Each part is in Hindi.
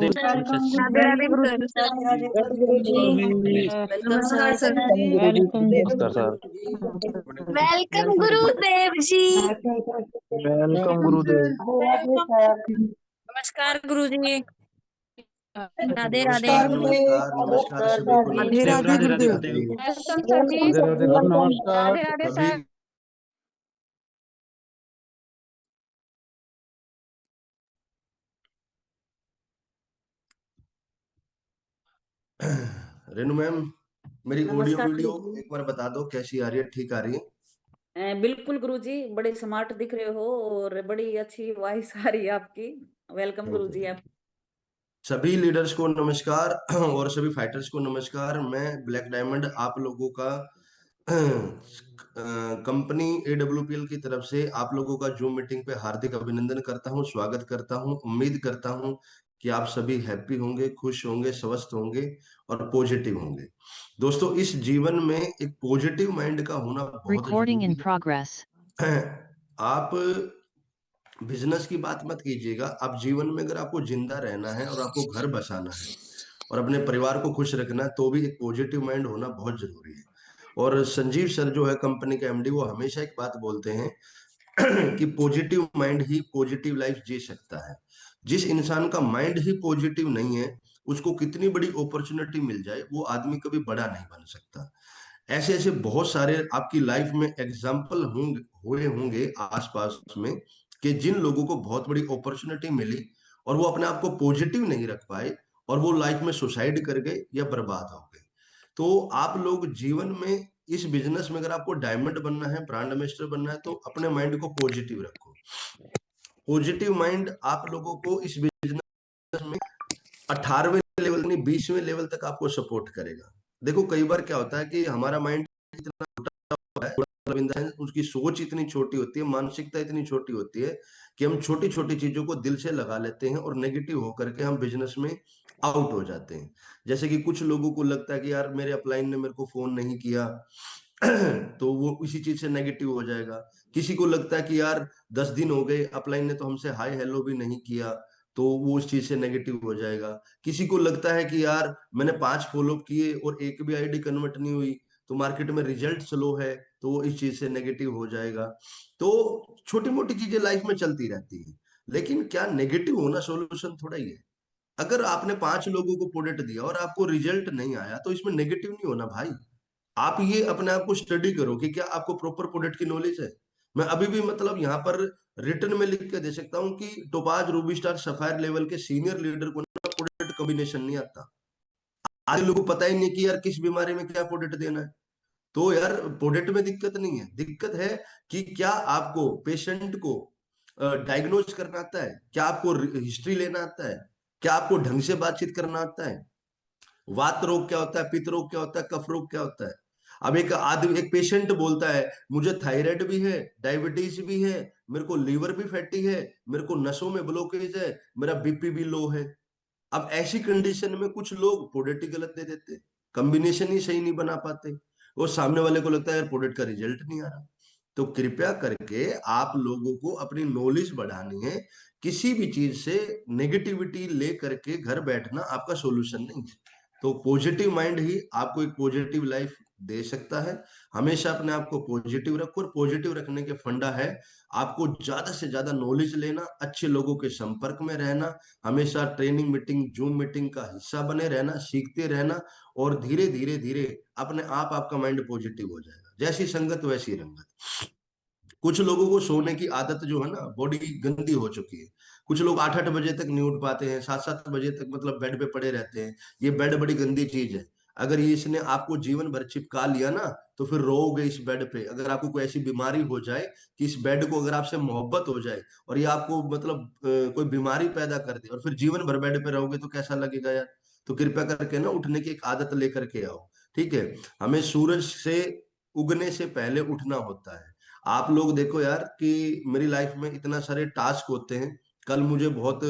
राधे वेलकम राधे राधे गुरु जी। राधे गुरु जी। वेलकम नमस्कार सर। सर। वेलकम नमस्कार सर। वेलकम गुरुदेव जी। वेलकम गुरुदेव। नमस्कार गुरु जी। राधे राधे। नमस्कार नमस्कार नमस्कार सभी को राधे नमस्कार। राधे राधे गुरुदेव। राधे वेलकम सर जी। राधे राधे गुरु नमस्कार राधे राधे सभी सर। रेनू मैम, मेरी ऑडियो नमस्कार वीडियो गुरु जी। एक बार बता दो कैसी आ रही है? ठीक आ रही है? बिल्कुल गुरु जी, बड़े स्मार्ट दिख रहे हो और बड़ी अच्छी वॉइस आ रही है आपकी। वेलकम गुरु जी आप। सभी लीडर्स को नमस्कार और सभी फाइटर्स को नमस्कार। मैं ब्लैक डायमंड आप लोगों का कंपनी AWPL की तरफ से आप लोगों का जूम मीटिंग पे हार्दिक अभिनंदन करता हूं, स्वागत करता हूं। उम्मीद करता हूं कि आप सभी हैप्पी होंगे, खुश होंगे, स्वस्थ होंगे और पॉजिटिव होंगे। दोस्तों, इस जीवन में एक पॉजिटिव माइंड का होना बहुत जरूरी है। आप बिजनेस की बात मत कीजिएगा, आप जीवन में अगर आपको जिंदा रहना है और आपको घर बसाना है और अपने परिवार को खुश रखना है तो भी एक पॉजिटिव माइंड होना बहुत जरूरी है। और संजीव सर जो है कंपनी के MD, वो हमेशा एक बात बोलते हैं कि पॉजिटिव माइंड ही पॉजिटिव लाइफ जी सकता है। जिस इंसान का माइंड ही पॉजिटिव नहीं है, उसको कितनी बड़ी अपॉर्चुनिटी मिल जाए वो आदमी कभी बड़ा नहीं बन सकता। ऐसे ऐसे बहुत सारे आपकी लाइफ में एग्जाम्पल होंगे, हुए होंगे आसपास में, कि जिन लोगों को बहुत बड़ी अपॉर्चुनिटी मिली और वो अपने आप को पॉजिटिव नहीं रख पाए और वो लाइफ में सुसाइड कर गए या बर्बाद हो गए। तो आप लोग जीवन में इस बिजनेस में अगर आपको डायमंड बनना है, ब्रांड एम्बेसडर बनना है, तो अपने माइंड को पॉजिटिव रखो। पॉजिटिव माइंड आप लोगों को इस बिजनेस में 18वें लेवल नहीं 20वें लेवल तक आपको सपोर्ट करेगा। देखो, कई बार क्या होता है कि हमारा माइंड इतना छोटा है, उसकी सोच इतनी छोटी होती है, मानसिकता इतनी छोटी होती है कि हम छोटी छोटी चीजों को दिल से लगा लेते हैं और नेगेटिव होकर के हम बिजनेस में आउट हो जाते हैं। जैसे कि कुछ लोगों को लगता है कि यार मेरे अपलाइन ने मेरे को फोन नहीं किया तो वो इसी चीज से नेगेटिव हो जाएगा। किसी को लगता है कि यार 10 दिन हो गए, अपलाइन ने तो हमसे हाय हेलो भी नहीं किया, तो वो उस चीज से नेगेटिव हो जाएगा। किसी को लगता है कि यार मैंने 5 फॉलोअप किए और एक भी आईडी कन्वर्ट नहीं हुई, तो मार्केट में रिजल्ट स्लो है, तो वो इस चीज से नेगेटिव हो जाएगा। तो छोटी मोटी चीजें लाइफ में चलती रहती है, लेकिन क्या नेगेटिव होना सॉल्यूशन थोड़ा ही है? अगर आपने 5 लोगों को प्रोडक्ट दिया और आपको रिजल्ट नहीं आया, तो इसमें नेगेटिव नहीं होना भाई। आप ये अपने आप को स्टडी करो कि क्या आपको प्रॉपर प्रोडक्ट की नॉलेज है। मैं अभी भी मतलब यहाँ पर रिटर्न में लिख के दे सकता हूँ कि topaz, Ruby star, sapphire level के सीनियर लीडर को ना प्रोडक्ट कॉम्बिनेशन नहीं आता। आज लोगों को पता ही नहीं कि यार किस बीमारी में क्या प्रोडक्ट देना है। तो यार प्रोडक्ट में दिक्कत नहीं है, दिक्कत है कि क्या आपको पेशेंट को डायग्नोज करना आता है, क्या आपको हिस्ट्री लेना आता है, क्या आपको ढंग से बातचीत करना आता है, वात रोग क्या होता है, पित्त रोग क्या होता है, कफ रोग क्या होता है। अब एक आदमी, एक पेशेंट बोलता है मुझे थायराइड भी है, डायबिटीज भी है, मेरे को लीवर भी फैटी है, मेरे को नसों में ब्लॉकेज है, मेरा BP भी लो है। अब ऐसी कंडीशन में कुछ लोग प्रोडक्ट ही गलत दे देते, कॉम्बिनेशन ही सही नहीं बना पाते, और सामने वाले को लगता है यार प्रोडक्ट का रिजल्ट नहीं आ रहा। तो कृपया करके आप लोगों को अपनी नॉलेज बढ़ानी है। किसी भी चीज से नेगेटिविटी ले करके घर बैठना आपका सॉल्यूशन नहीं है। तो पॉजिटिव माइंड ही आपको एक पॉजिटिव लाइफ दे सकता है। हमेशा अपने आप को पॉजिटिव रखो, और पॉजिटिव रखने के फंडा है आपको ज्यादा से ज्यादा नॉलेज लेना, अच्छे लोगों के संपर्क में रहना, हमेशा ट्रेनिंग मीटिंग, जूम मीटिंग का हिस्सा बने रहना, सीखते रहना, और धीरे धीरे धीरे अपने आप आपका माइंड पॉजिटिव हो जाएगा। जैसी संगत वैसी रंगत। कुछ लोगों को सोने की आदत जो है ना, बॉडी गंदी हो चुकी है। कुछ लोग 8-8 बजे तक नहीं उठ पाते हैं, 7-7 बजे तक मतलब बेड पे पड़े रहते हैं। ये बेड बड़ी गंदी चीज है। अगर ये इसने आपको जीवन भर चिपका लिया ना, तो फिर रोओगे इस बेड पे। अगर आपको कोई ऐसी बीमारी हो जाए कि इस बेड को अगर आपसे मोहब्बत हो जाए और ये आपको मतलब कोई बीमारी पैदा कर दे और फिर जीवन भर बेड पे रहोगे, तो कैसा लगेगा यार। तो कृपया करके ना उठने की एक आदत लेकर के आओ, ठीक है। हमें सूरज से उगने से पहले उठना होता है। आप लोग देखो यार कि मेरी लाइफ में इतना सारे टास्क होते हैं। कल मुझे बहुत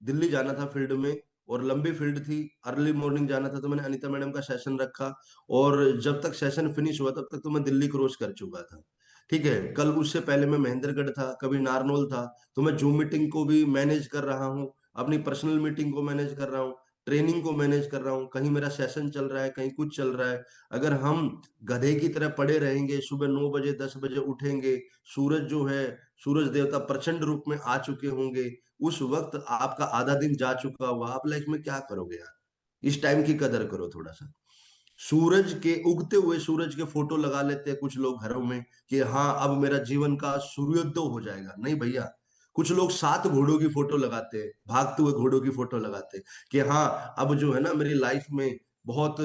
दिल्ली जाना था फील्ड में, और लंबी फील्ड थी, अर्ली मॉर्निंग जाना था, तो मैंने अनीता मैडम का सेशन रखा, और जब तक सेशन फिनिश हुआ तब तक तो मैं दिल्ली क्रॉस कर चुका था, ठीक है। कल उससे पहले मैं महेंद्रगढ़ था, कभी नारनौल था, तो मैं जूम मीटिंग को भी मैनेज कर रहा हूँ, अपनी पर्सनल मीटिंग को मैनेज कर रहा हूँ, ट्रेनिंग को मैनेज कर रहा हूँ, कहीं मेरा सेशन चल रहा है, कहीं कुछ चल रहा है। अगर हम गधे की तरह पड़े रहेंगे, सुबह 9 बजे 10 बजे उठेंगे, सूरज जो है, सूरज देवता प्रचंड रूप में आ चुके होंगे, उस वक्त आपका आधा दिन जा चुका हुआ, आप लाइफ में क्या करोगे यार? इस टाइम की कदर करो थोड़ा सा। सूरज के उगते हुए सूरज के फोटो लगा लेते हैं कुछ लोग घरों में कि हाँ अब मेरा जीवन का सूर्योदय हो जाएगा। नहीं भैया, कुछ लोग 7 घोड़ों की फोटो लगाते हैं, भागते हुए घोड़ों की फोटो लगाते हैं कि हाँ अब जो है ना मेरी लाइफ में बहुत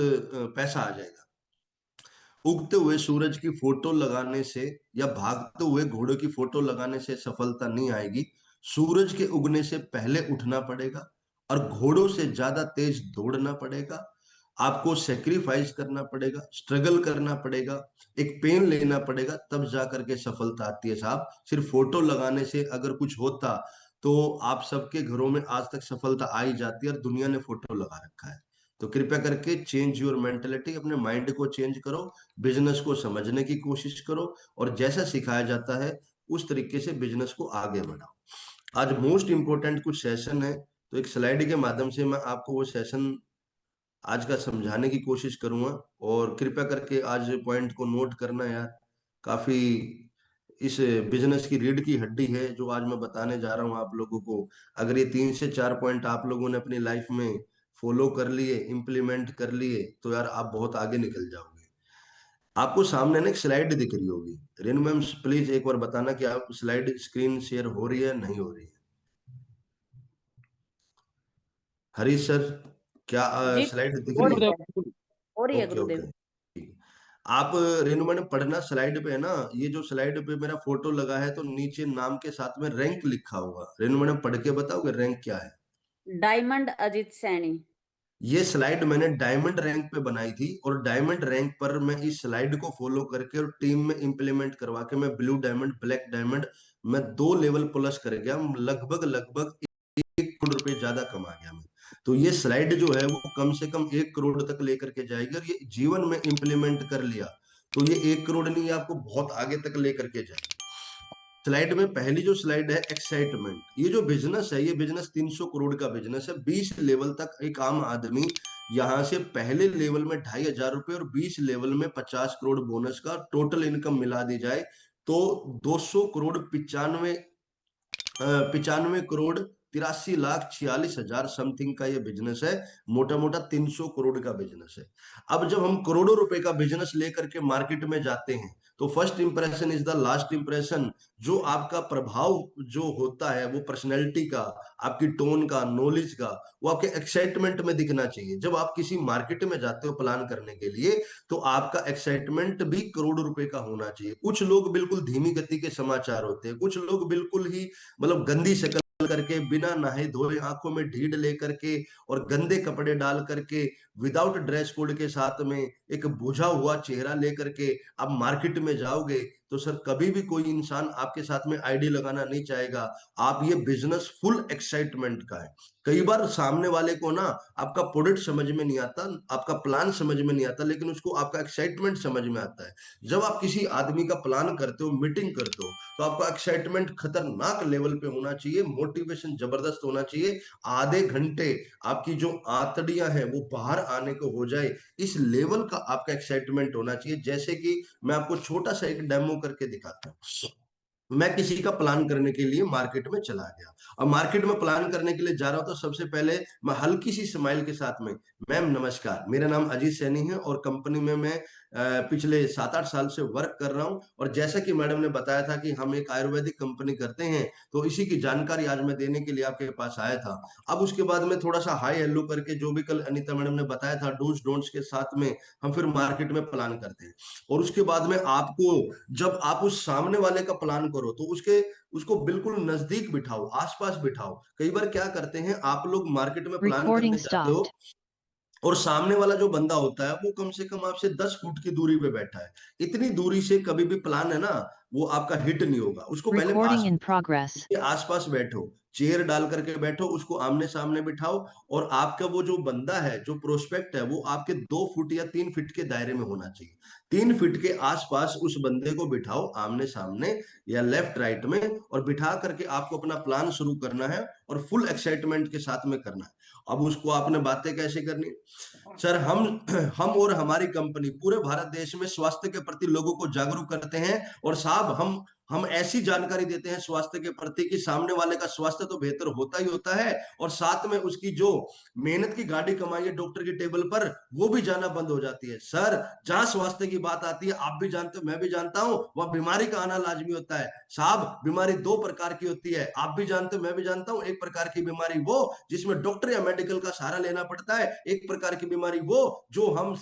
पैसा आ जाएगा। उगते हुए सूरज की फोटो लगाने से या भागते हुए घोड़ों की फोटो लगाने से सफलता नहीं आएगी। सूरज के उगने से पहले उठना पड़ेगा और घोड़ों से ज्यादा तेज दौड़ना पड़ेगा। आपको सेक्रीफाइस करना पड़ेगा, स्ट्रगल करना पड़ेगा, एक पेन लेना पड़ेगा, तब जा करके सफलता आती है साहब। सिर्फ फोटो लगाने से अगर कुछ होता तो आप सबके घरों में आज तक सफलता आ ही जाती है, और दुनिया ने फोटो लगा रखा है। तो कृपया करके चेंज योर मेंटेलिटी, अपने माइंड को चेंज करो, बिजनेस को समझने की कोशिश करो, और जैसा सिखाया जाता है उस तरीके से बिजनेस को आगे बढ़ाओ। आज मोस्ट इंपोर्टेंट कुछ सेशन है, तो एक स्लाइड के माध्यम से मैं आपको वो सेशन आज का समझाने की कोशिश करूंगा, और कृपया करके आज पॉइंट को नोट करना यार। काफी इस बिजनेस की रीढ़ की हड्डी है जो आज मैं बताने जा रहा हूं आप लोगों को। अगर ये 3 से 4 पॉइंट आप लोगों ने अपनी लाइफ में फॉलो कर लिए, इम्प्लीमेंट कर लिए, तो यार आप बहुत आगे निकल जाओगे। आपको सामने ना एक स्लाइड दिख रही होगी। रेनू मैम प्लीज एक बार बताना कि आप स्लाइड स्क्रीन शेयर हो रही है नहीं हो रही है। हरीश सर, क्या जी स्लाइड दिख हो रही रही है? है, हो रही है ओके गुरुदेव। ओके ठीक। आप रेनू मैडम पढ़ना, स्लाइड पे है ना, ये जो स्लाइड पे मेरा फोटो लगा है तो नीचे नाम के साथ में रैंक लिखा होगा। रेनू मैडम पढ़ के बताओगे रैंक क्या है? डायमंड अजीत सैनी। ये स्लाइड मैंने डायमंड रैंक पे बनाई थी, और डायमंड रैंक पर मैं इस स्लाइड को फॉलो करके और टीम में इंप्लीमेंट करवा के मैं ब्लू डायमंड, ब्लैक डायमंड, मैं 2 लेवल प्लस कर गया, लगभग लगभग 1 करोड़ रुपए ज्यादा कमा गया मैं। तो ये स्लाइड जो है वो कम से कम 1 करोड़ तक लेकर के जाएगी, और ये जीवन में इंप्लीमेंट कर लिया तो ये 1 करोड़ नहीं, आपको बहुत आगे तक लेकर के जाएगी। स्लाइड में पहली जो स्लाइड है एक्साइटमेंट, ये जो बिजनेस है, ये बिजनेस 300 करोड़ का बिजनेस है। 20 लेवल तक एक आम आदमी यहां से पहले लेवल में 2,500 रुपए और 20 लेवल में 50 करोड़ बोनस का टोटल इनकम मिला दी जाए तो 200 करोड़ 95 करोड़ 83,46,000 समथिंग का ये बिजनेस है। मोटा मोटा 300 करोड़ का बिजनेस है। अब जब हम करोड़ों रुपए का बिजनेस लेकर के मार्केट में जाते हैं तो first impression is the last impression. जो आपका प्रभाव जो होता है वो पर्सनैलिटी का, आपकी टोन का, नॉलेज का, वो आपके एक्साइटमेंट में दिखना चाहिए। जब आप किसी मार्केट में जाते हो प्लान करने के लिए तो आपका एक्साइटमेंट भी करोड़ों रुपए का होना चाहिए। कुछ लोग बिल्कुल धीमी गति के समाचार होते हैं, कुछ लोग बिल्कुल ही मतलब गंदी शक्ल करके, बिना नहाए धोए, आंखों में ढीड लेकर के और गंदे कपड़े डाल करके, विदाउट ड्रेस कोड के साथ में एक बुझा हुआ चेहरा लेकर के आप मार्केट में जाओगे तो सर कभी भी कोई इंसान आपके साथ में आईडी लगाना नहीं चाहेगा। आप ये बिजनेस फुल एक्साइटमेंट का है। कई बार सामने वाले को ना आपका प्रोडक्ट समझ में नहीं आता, आपका प्लान समझ में नहीं आता, लेकिन उसको आपका एक्साइटमेंट समझ में आता है। जब आप किसी आदमी का प्लान करते हो, मीटिंग करते हो, तो आपका एक्साइटमेंट खतरनाक लेवल पे होना चाहिए, मोटिवेशन जबरदस्त होना चाहिए। आधे घंटे आपकी जो आंतड़ियां हैं वो बाहर आने को हो जाए, इस लेवल का आपका एक्साइटमेंट होना चाहिए। जैसे कि मैं आपको छोटा सा एक डेमो करके दिखाता हूँ। मैं किसी का प्लान करने के लिए मार्केट में चला गया, और मार्केट में प्लान करने के लिए जा रहा हूं तो सबसे पहले मैं हल्की सी स्माइल के साथ में, मैम नमस्कार, मेरा नाम अजीत सैनी है और कंपनी में मैं पिछले 7-8 साल से वर्क कर रहा हूं, और जैसा कि मैडम ने बताया था कि हम एक आयुर्वेदिक कंपनी करते हैं, तो इसी की जानकारी आज मैं देने के लिए आपके पास आया था। अब उसके बाद में थोड़ा सा हाई हेलो करके, जो भी कल अनीता मैडम ने बताया था डूज डोंट्स के साथ में, हम फिर मार्केट में प्लान करते हैं। और उसके बाद में आपको, जब आप उस सामने वाले का प्लान करो तो उसको बिल्कुल नजदीक बिठाओ, आसपास बिठाओ। कई बार क्या करते हैं आप लोग मार्केट में प्लान करने जाते हो और सामने वाला जो बंदा होता है वो कम से कम आपसे 10 फुट की दूरी पे बैठा है। इतनी दूरी से कभी भी प्लान है ना वो आपका हिट नहीं होगा। उसको पहले पास, उसके आसपास बैठो, चेयर डाल करके बैठो, उसको आमने सामने बिठाओ, और आपका वो जो बंदा है, जो प्रोस्पेक्ट है, वो आपके 2 फुट या 3 फीट के दायरे में होना चाहिए। 3 फीट के आसपास उस बंदे को बिठाओ आमने सामने या लेफ्ट राइट में, और बिठा करके आपको अपना प्लान शुरू करना है और फुल एक्साइटमेंट के साथ में करना है। अब उसको आपने बातें कैसे करनी? सर, हम और हमारी कंपनी पूरे भारत देश में स्वास्थ्य के प्रति लोगों को जागरूक करते हैं, और साहब हम ऐसी जानकारी देते हैं स्वास्थ्य के प्रति कि सामने वाले का स्वास्थ्य तो बेहतर होता ही होता है, और साथ में उसकी जो मेहनत की गाड़ी कमाई है डॉक्टर की टेबल पर, वो भी जाना बंद हो जाती है। सर, जहां स्वास्थ्य की बात आती है, आप भी जानते हो, मैं भी जानता हूं, वह बीमारी का आना लाजमी होता है। साहब, बीमारी 2 प्रकार की होती है, आप भी जानते हो, मैं भी जानता हूं। एक प्रकार की बीमारी वो जिसमें डॉक्टर या मेडिकल का सहारा लेना पड़ता है, एक प्रकार की बीमारी वो जो हम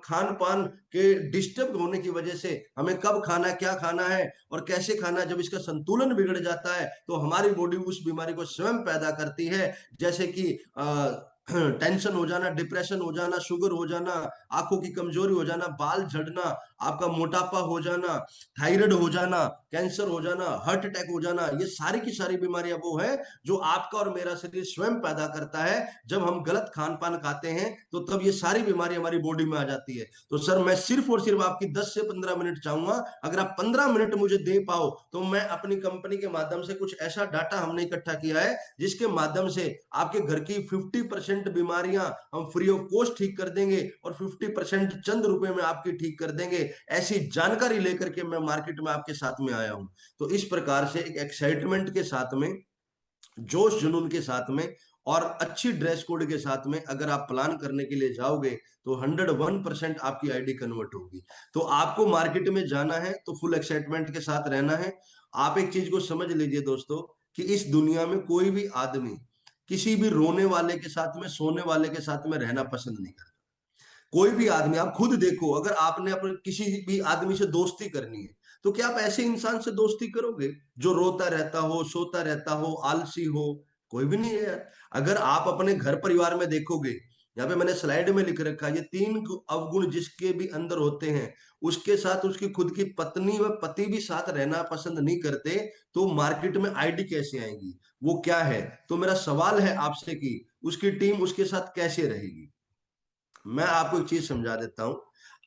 खान पान के डिस्टर्ब होने की वजह से, हमें कब खाना है, क्या खाना है और कैसे खाना है, जब इसका संतुलन बिगड़ जाता है तो हमारी बॉडी उस बीमारी को स्वयं पैदा करती है। जैसे कि टेंशन हो जाना, डिप्रेशन हो जाना, शुगर हो जाना, आंखों की कमजोरी हो जाना, बाल झड़ना, आपका मोटापा हो जाना, थायराइड हो जाना, कैंसर हो जाना, हार्ट अटैक हो जाना, ये सारी की सारी बीमारियां वो है जो आपका और मेरा शरीर स्वयं पैदा करता है। जब हम गलत खान पान खाते हैं तो तब ये सारी बीमारी हमारी बॉडी में आ जाती है। तो सर, मैं सिर्फ और सिर्फ आपकी 10 से 15 मिनट चाहूंगा, अगर आप 15 मिनट मुझे दे पाओ तो मैं अपनी कंपनी के माध्यम से कुछ ऐसा डाटा हमने इकट्ठा किया है जिसके माध्यम से आपके घर की 50% बीमारियां हम फ्री ऑफ कॉस्ट ठीक कर देंगे, और 50% चंद रुपए में आपकी ठीक कर देंगे। ऐसी जानकारी लेकर के मैं मार्केट में आपके साथ में आया हूं। तो इस प्रकार से एक एक्साइटमेंट के साथ में, जोश जुनून के साथ में, और अच्छी ड्रेस कोड के साथ में अगर आप प्लान करने के लिए जाओगे तो 101% आपकी आईडी कन्वर्ट होगी। तो आपको मार्केट में जाना है तो फुल एक्साइटमेंट के साथ रहना है। आप एक चीज को समझ लीजिए दोस्तों, कि इस दुनिया में कोई भी आदमी किसी भी रोने वाले के साथ में, सोने वाले के साथ में रहना पसंद नहीं करता। कोई भी आदमी, आप खुद देखो, अगर आपने अपने किसी भी आदमी से दोस्ती करनी है तो क्या आप ऐसे इंसान से दोस्ती करोगे जो रोता रहता हो, सोता रहता हो, आलसी हो? कोई भी नहीं है यार। अगर आप अपने घर परिवार में देखोगे, यहाँ पे मैंने स्लाइड में लिख रखा है, ये 3 अवगुण जिसके भी अंदर होते हैं, उसके साथ उसकी खुद की पत्नी व पति भी साथ रहना पसंद नहीं करते, तो मार्केट में आईडी कैसे आएंगी? वो क्या है? तो मेरा सवाल है आपसे कि उसकी टीम उसके साथ कैसे रहेगी? मैं आपको एक चीज समझा देता हूं।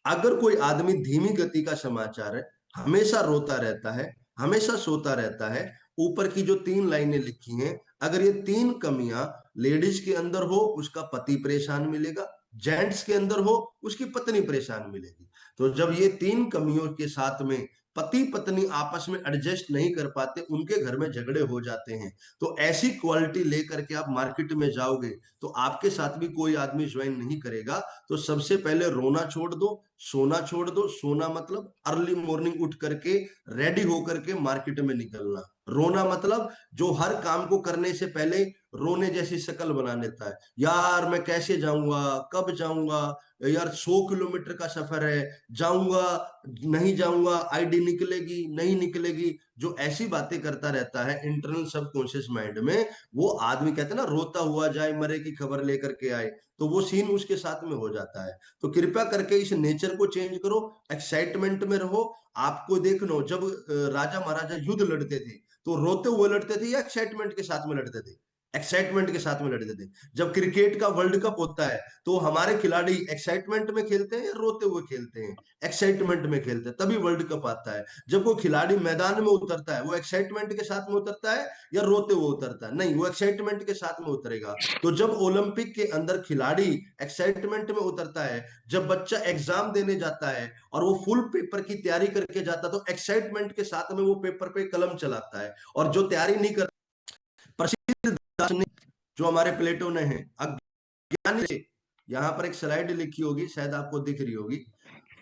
अगर कोई आदमी धीमी गति का समाचार है, हमेशा रोता रहता है, हमेशा सोता रहता है, ऊपर की जो 3 लाइनें लिखी हैं, अगर ये 3 कमियां लेडीज के अंदर हो, उसका पति परेशान मिलेगा, जेंट्स के अंदर हो, उसकी पत्नी परेशान मिलेगी। तो जब ये 3 कमियों के साथ में पति पत्नी आपस में एडजस्ट नहीं कर पाते, उनके घर में झगड़े हो जाते हैं, तो ऐसी क्वालिटी लेकर के आप मार्केट में जाओगे तो आपके साथ भी कोई आदमी ज्वाइन नहीं करेगा। तो सबसे पहले रोना छोड़ दो, सोना छोड़ दो। सोना मतलब अर्ली मॉर्निंग उठ करके रेडी होकर के मार्केट में निकलना। रोना मतलब जो हर काम को करने से पहले रोने जैसी शक्ल बना लेता है, यार मैं कैसे जाऊंगा, कब जाऊंगा, यार 100 किलोमीटर का सफर है, जाऊंगा नहीं जाऊंगा, आईडी निकलेगी नहीं निकलेगी, जो ऐसी बातें करता रहता है इंटरनल सबकॉन्शियस माइंड में, वो आदमी कहते हैं ना, रोता हुआ जाए मरे की खबर लेकर के आए, तो वो सीन उसके साथ में हो जाता है। तो कृपया करके इस नेचर को चेंज करो, एक्साइटमेंट में रहो। आपको देखना, जब राजा महाराजा युद्ध लड़ते थे तो रोते हुए लड़ते थे या एक्साइटमेंट के साथ में लड़ते थे? एक्साइटमेंट के साथ में लड़ते थे। जब क्रिकेट का वर्ल्ड कप होता है तो हमारे खिलाड़ी एक्साइटमेंट में खेलते हैं या रोते हुए खेलते हैं? एक्साइटमेंट में खेलते हैं, तभी वर्ल्ड कप आता है। जब वो खिलाड़ी मैदान में उतरता है, वो एक्साइटमेंट के साथ में उतरता है या रोते हुए उतरता है? नहीं, वो एक्साइटमेंट के साथ में उतरेगा। तो जब ओलंपिक के अंदर खिलाड़ी एक्साइटमेंट में उतरता है, जब बच्चा एग्जाम देने जाता है और वो फुल पेपर की तैयारी करके जाता है, तो एक्साइटमेंट के साथ में वो पेपर पे कलम चलाता है। और जो तैयारी नहीं कर, प्रसिद्ध दार्शनिक जो हमारे प्लेटो ने है, अज्ञानी से, यहाँ पर एक स्लाइड लिखी होगी, शायद आपको दिख रही होगी,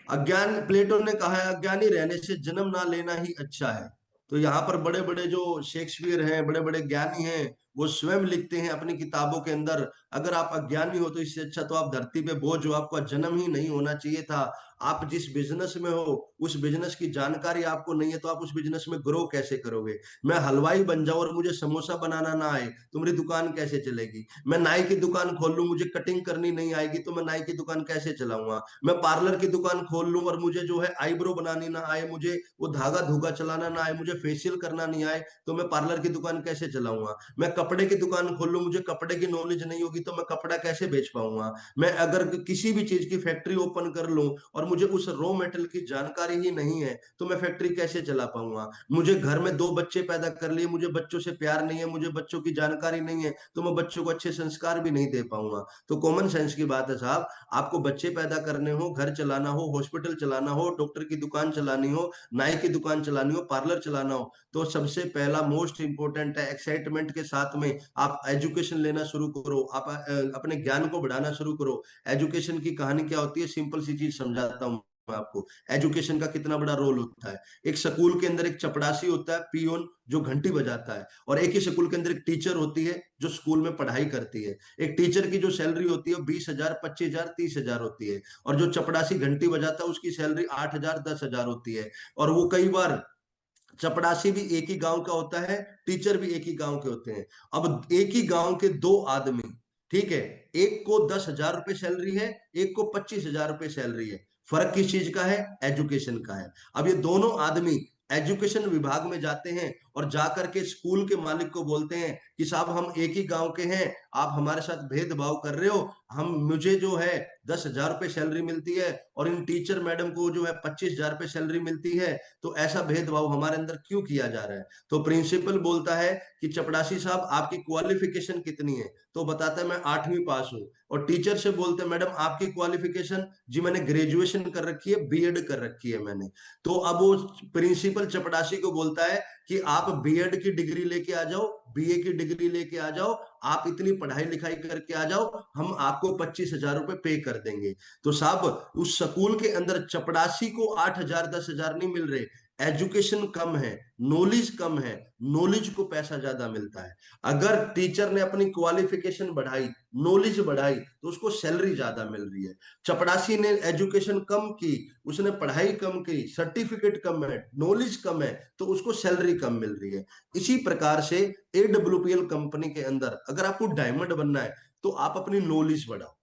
अज्ञान, प्लेटो ने कहा है अज्ञानी रहने से जन्म ना लेना ही अच्छा है। तो यहाँ पर बड़े बड़े जो शेक्सपियर हैं, बड़े बड़े ज्ञानी हैं, वो स्वयं लिखते हैं अपनी किताबों के अंदर, अगर आप अज्ञानी हो तो इससे अच्छा तो आप धरती पे बोझ हो, आपका जन्म ही नहीं होना चाहिए था। आप जिस बिजनेस में हो उस बिजनेस की जानकारी आपको नहीं है तो आप उस बिजनेस में ग्रो कैसे करोगे? मैं हलवाई बन जाऊं और मुझे समोसा बनाना ना आए तो मेरी दुकान कैसे चलेगी? मैं नाई की दुकान खोल लूं, मुझे कटिंग करनी नहीं आएगी तो मैं नाई की दुकान कैसे चलाऊंगा? मैं पार्लर की दुकान खोल लूं और मुझे जो है आईब्रो बनानी ना आए, मुझे वो धागा धुगा चलाना ना आए, मुझे फेशियल करना नहीं आए तो मैं पार्लर की दुकान कैसे चलाऊंगा? मैं कपड़े की दुकान खोल लूं, मुझे कपड़े की नॉलेज नहीं होगी तो मैं कपड़ा कैसे बेच पाऊंगा? मैं अगर किसी भी चीज की फैक्ट्री ओपन कर लूं और मुझे उस रॉ मेटेरियल की जानकारी ही नहीं है तो मैं फैक्ट्री कैसे चला पाऊंगा? मुझे घर में 2 बच्चे पैदा कर लिए, मुझे बच्चों से प्यार नहीं है, मुझे बच्चों की जानकारी नहीं है तो मैं बच्चों को अच्छे संस्कार भी नहीं दे पाऊंगा। तो कॉमन सेंस की बात है साहब, आपको बच्चे पैदा करने हो, घर चलाना हो, हॉस्पिटल चलाना हो, डॉक्टर की दुकान चलानी हो, नाई की दुकान चलानी हो, पार्लर चलाना हो, तो सबसे पहला मोस्ट इंपोर्टेंट है एक्साइटमेंट के साथ में आप एजुकेशन लेना शुरू करो, आप अपने ज्ञान को बढ़ाना शुरू करो। एजुकेशन की कहानी क्या होती है, सिंपल सी चीज समझाता हूँ मैं आपको। एजुकेशन का कितना बड़ा रोल होता है। एक स्कूल के अंदर एक चपड़ासी होता है, पियोन, जो घंटी बजाता है, और एक ही स्कूल के अंदर एक टीचर होती है जो स्कूल में पढ़ाई करती है। एक टीचर की जो सैलरी होती है 20,000, 25,000, 30,000 होती है, और जो चपड़ासी घंटी बजाता है उसकी सैलरी 8,000, 10,000 होती है। और वो कई बार, चपड़ासी भी एक ही गांव का होता है, टीचर भी एक ही गांव के होते हैं। अब एक ही गांव के 2 आदमी, ठीक है, एक को 10,000 रुपए सैलरी है, एक को 25,000 रुपए सैलरी है। फर्क किस चीज का है? एजुकेशन का है। अब ये दोनों आदमी एजुकेशन विभाग में जाते हैं और जाकर के स्कूल के मालिक को बोलते हैं कि साहब हम एक ही गांव के हैं, आप हमारे साथ भेदभाव कर रहे हो, मुझे जो है 10,000 रुपए सैलरी मिलती है और इन टीचर मैडम को जो है 25,000 रुपए सैलरी मिलती है, तो ऐसा भेदभाव हमारे अंदर क्यों किया जा रहा है? तो प्रिंसिपल बोलता है कि चपड़ासी साहब आपकी क्वालिफिकेशन कितनी है? तो बताता है मैं 8वीं पास हूँ। और टीचर से बोलते हैं मैडम आपकी क्वालिफिकेशन? जी मैंने ग्रेजुएशन कर रखी है, बीएड कर रखी है मैंने। तो अब वो प्रिंसिपल चपड़ासी को बोलता है कि आप बीएड की डिग्री लेके आ जाओ, बीए की डिग्री लेके आ जाओ, आप इतनी पढ़ाई लिखाई करके आ जाओ, हम आपको 25,000 रुपए पे कर देंगे। तो साहब उस स्कूल के अंदर चपड़ासी को 8,000, 10,000 नहीं मिल रहे, एजुकेशन कम है, नॉलेज कम है, नॉलेज को पैसा ज्यादा मिलता है। अगर टीचर ने अपनी क्वालिफिकेशन बढ़ाई, नॉलेज बढ़ाई, तो उसको सैलरी ज्यादा मिल रही है। चपड़ासी ने एजुकेशन कम की, उसने पढ़ाई कम की, सर्टिफिकेट कम है, नॉलेज कम है, तो उसको सैलरी कम मिल रही है। इसी प्रकार से AWPL कंपनी के अंदर अगर आपको डायमंड बनना है तो आप अपनी नॉलेज बढ़ाओ,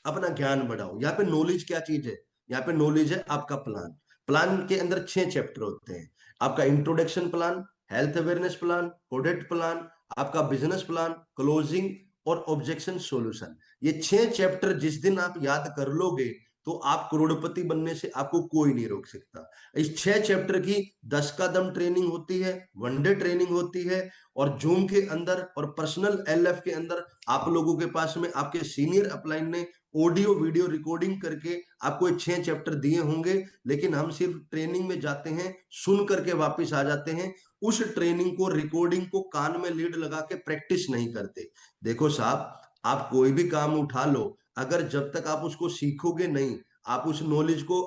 अपना ज्ञान बढ़ाओ। यहाँ पे नॉलेज क्या चीज है? यहाँ पे नॉलेज है आपका प्लान। प्लान के अंदर 6 चैप्टर होते हैं। आपका introduction plan, health awareness plan, product plan, आपका बिजनेस प्लान, क्लोजिंग और ऑब्जेक्शन सॉल्यूशन। ये 6 चैप्टर जिस दिन आप याद कर लोगे तो आप करोड़पति बनने से आपको कोई नहीं रोक सकता। इस 6 चैप्टर की 10 का दम ट्रेनिंग होती है, 1 डे ट्रेनिंग होती है, और जूम के अंदर और पर्सनल LF के अंदर आप लोगों के पास में आपके सीनियर अपलाइन ने ऑडियो वीडियो रिकॉर्डिंग करके आपको 6 चैप्टर दिए होंगे। लेकिन हम सिर्फ ट्रेनिंग में जाते हैं, सुन करके वापस आ जाते हैं, उस ट्रेनिंग को, रिकॉर्डिंग को कान में लीड लगा के प्रैक्टिस नहीं करते। देखो साहब, आप कोई भी काम उठा लो, अगर जब तक आप उसको सीखोगे नहीं, आप उस नॉलेज को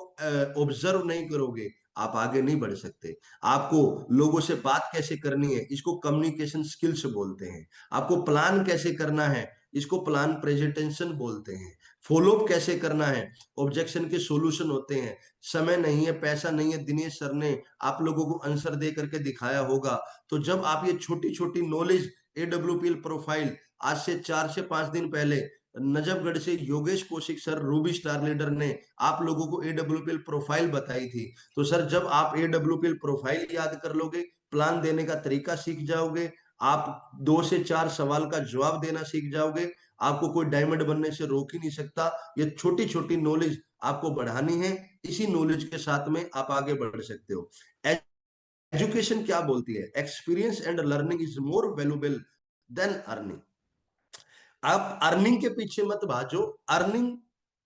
ऑब्जर्व नहीं करोगे, आप आगे नहीं बढ़ सकते। आपको लोगों से बात कैसे करनी है, इसको कम्युनिकेशन स्किल्स बोलते हैं। आपको प्लान कैसे करना है, इसको प्लान प्रेजेंटेशन बोलते हैं। फॉलो अप कैसे करना है, ऑब्जेक्शन के सॉल्यूशन होते हैं। समय नहीं है, पैसा नहीं है, दिनेश सर ने आप लोगों को आंसर दे करके दिखाया होगा। तो जब आप ये छोटी छोटी नॉलेज, AWPL प्रोफाइल, आज से 4 से 5 दिन पहले नजफगढ़ से Yogesh Kaushik sir, Ruby star leader ने आप लोगों को AWPL प्रोफाइल बताई थी। तो सर जब आप AWPL प्रोफाइल याद कर लोगे, प्लान देने का तरीका सीख जाओगे, आप 2 से 4 सवाल का जवाब देना सीख जाओगे, आपको कोई डायमंड बनने से रोक ही नहीं सकता। ये छोटी छोटी नॉलेज आपको बढ़ानी है, इसी नॉलेज के साथ में आप आगे बढ़ सकते हो। एजुकेशन क्या बोलती है? Experience and learning is more valuable then earning. आप अर्निंग के पीछे मत भाजो। अर्निंग,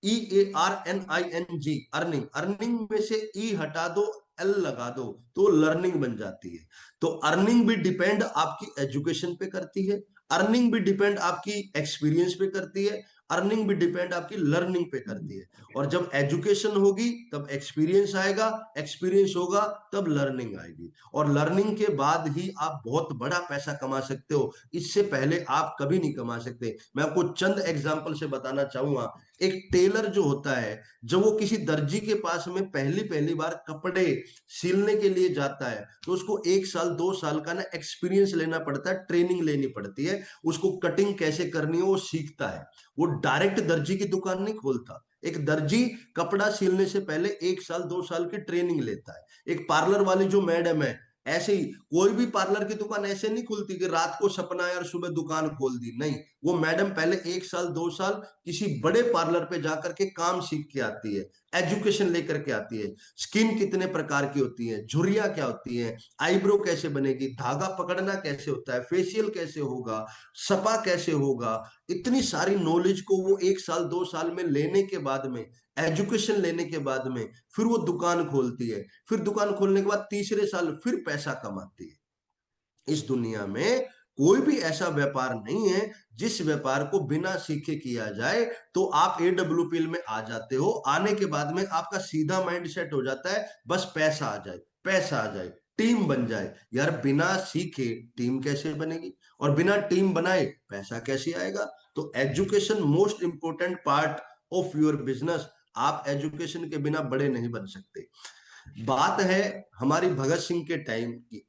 EARNING, अर्निंग, अर्निंग में से ई हटा दो, L लगा दो, तो लर्निंग बन जाती है। तो अर्निंग भी डिपेंड आपकी एजुकेशन पे करती है, अर्निंग भी डिपेंड आपकी एक्सपीरियंस पे करती है, अर्निंग भी डिपेंड आपकी लर्निंग पे करती है। और जब एजुकेशन होगी तब एक्सपीरियंस आएगा, एक्सपीरियंस होगा तब लर्निंग आएगी, और लर्निंग के बाद ही आप बहुत बड़ा पैसा कमा सकते हो। इससे पहले आप कभी नहीं कमा सकते। मैं आपको चंद एग्जांपल से बताना चाहूंगा एक टेलर जो होता है, जब वो किसी दर्जी के पास में पहली पहली बार कपड़े सिलने के लिए जाता है, तो उसको 1 साल 2 साल का ना एक्सपीरियंस लेना पड़ता है, ट्रेनिंग लेनी पड़ती है। उसको कटिंग कैसे करनी है वो सीखता है। वो डायरेक्ट दर्जी की दुकान नहीं खोलता। एक दर्जी कपड़ा सिलने से पहले 1 साल 2 साल की ट्रेनिंग लेता है। एक पार्लर वाली जो मैडम है, ऐसे ही कोई भी पार्लर की दुकान ऐसे नहीं खुलती कि रात को सपना आया और सुबह दुकान खोल दी, नहीं। वो मैडम पहले 1 साल 2 साल किसी बड़े पार्लर पे जाकर के काम सीख के आती है, एजुकेशन लेकर के आती है। स्किन कितने प्रकार की होती है, झुर्रियां क्या होती है, आईब्रो कैसे बनेगी, धागा पकड़ना कैसे होता है, फेशियल कैसे होगा, सपा कैसे होगा, इतनी सारी नॉलेज को वो 1 साल 2 साल में लेने के बाद में, एजुकेशन लेने के बाद में फिर वो दुकान खोलती है। फिर दुकान खोलने के बाद तीसरे साल फिर पैसा कमाती है। इस दुनिया में कोई भी ऐसा व्यापार नहीं है जिस व्यापार को बिना सीखे किया जाए। तो आप AWPL में आ जाते हो, आने के बाद में आपका सीधा माइंड सेट हो जाता है, बस पैसा आ जाए, पैसा आ जाए, टीम बन जाए। यार बिना सीखे टीम कैसे बनेगी, और बिना टीम बनाए पैसा कैसे आएगा। तो education most important part of your business. आप एजुकेशन के बिना बड़े नहीं बन सकते। बात है हमारी भगत सिंह के टाइम की।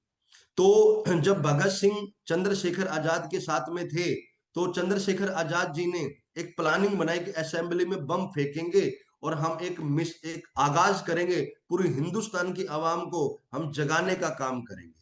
तो जब भगत सिंह चंद्रशेखर आजाद के साथ में थे, तो चंद्रशेखर आजाद जी ने एक प्लानिंग बनाई कि असेंबली में बम फेंकेंगे और हम एक आगाज करेंगे, पूरी हिंदुस्तान की आवाम को हम जगाने का काम करेंगे।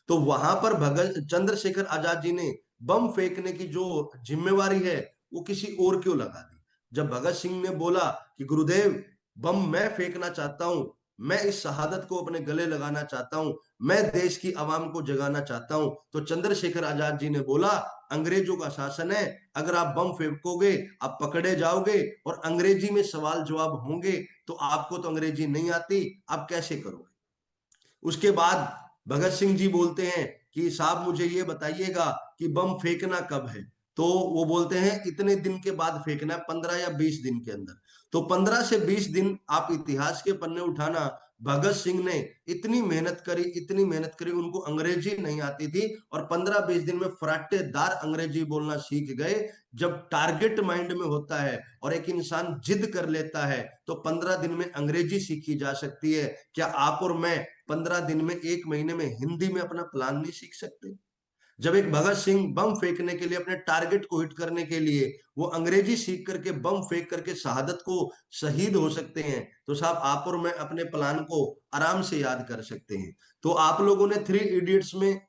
तो वहां पर भगत चंद्रशेखर आजाद जी ने बम फेंकने की जो जिम्मेवारी है वो किसी और क्यों लगा दी। जब भगत सिंह ने बोला कि गुरुदेव बम मैं फेंकना चाहता हूं, मैं इस शहादत को अपने गले लगाना चाहता हूं, मैं देश की आवाम को जगाना चाहता हूं, तो चंद्रशेखर आजाद जी ने बोला अंग्रेजों का शासन है, अगर आप बम फेंकोगे आप पकड़े जाओगे और अंग्रेजी में सवाल जवाब होंगे, तो आपको तो अंग्रेजी नहीं आती, आप कैसे करोगे। उसके बाद भगत सिंह जी बोलते हैं कि साहब मुझे ये बताइएगा कि बम फेंकना कब है। तो वो बोलते हैं इतने दिन के बाद फेंकना है, 15 या 20 दिन के अंदर। तो 15 से 20 दिन आप इतिहास के पन्ने उठाना, भगत सिंह ने इतनी मेहनत करी, इतनी मेहनत करी, उनको अंग्रेजी नहीं आती थी और 15-20 दिन में फराटेदार अंग्रेजी बोलना सीख गए। जब टारगेट माइंड में होता है और एक इंसान जिद कर लेता है, तो 15 दिन में अंग्रेजी सीखी जा सकती है। क्या आप और मैं 15 दिन में, 1 महीने में हिंदी में अपना प्लान नहीं सीख सकते। जब एक भगत सिंह बम फेंकने के लिए, अपने टारगेट को हिट करने के लिए वो अंग्रेजी सीख करके बम फेंक करके शहादत को शहीद हो सकते हैं, तो साहब आप और मैं अपने प्लान को आराम से याद कर सकते हैं। तो आप लोगों ने 3 इडियट्स में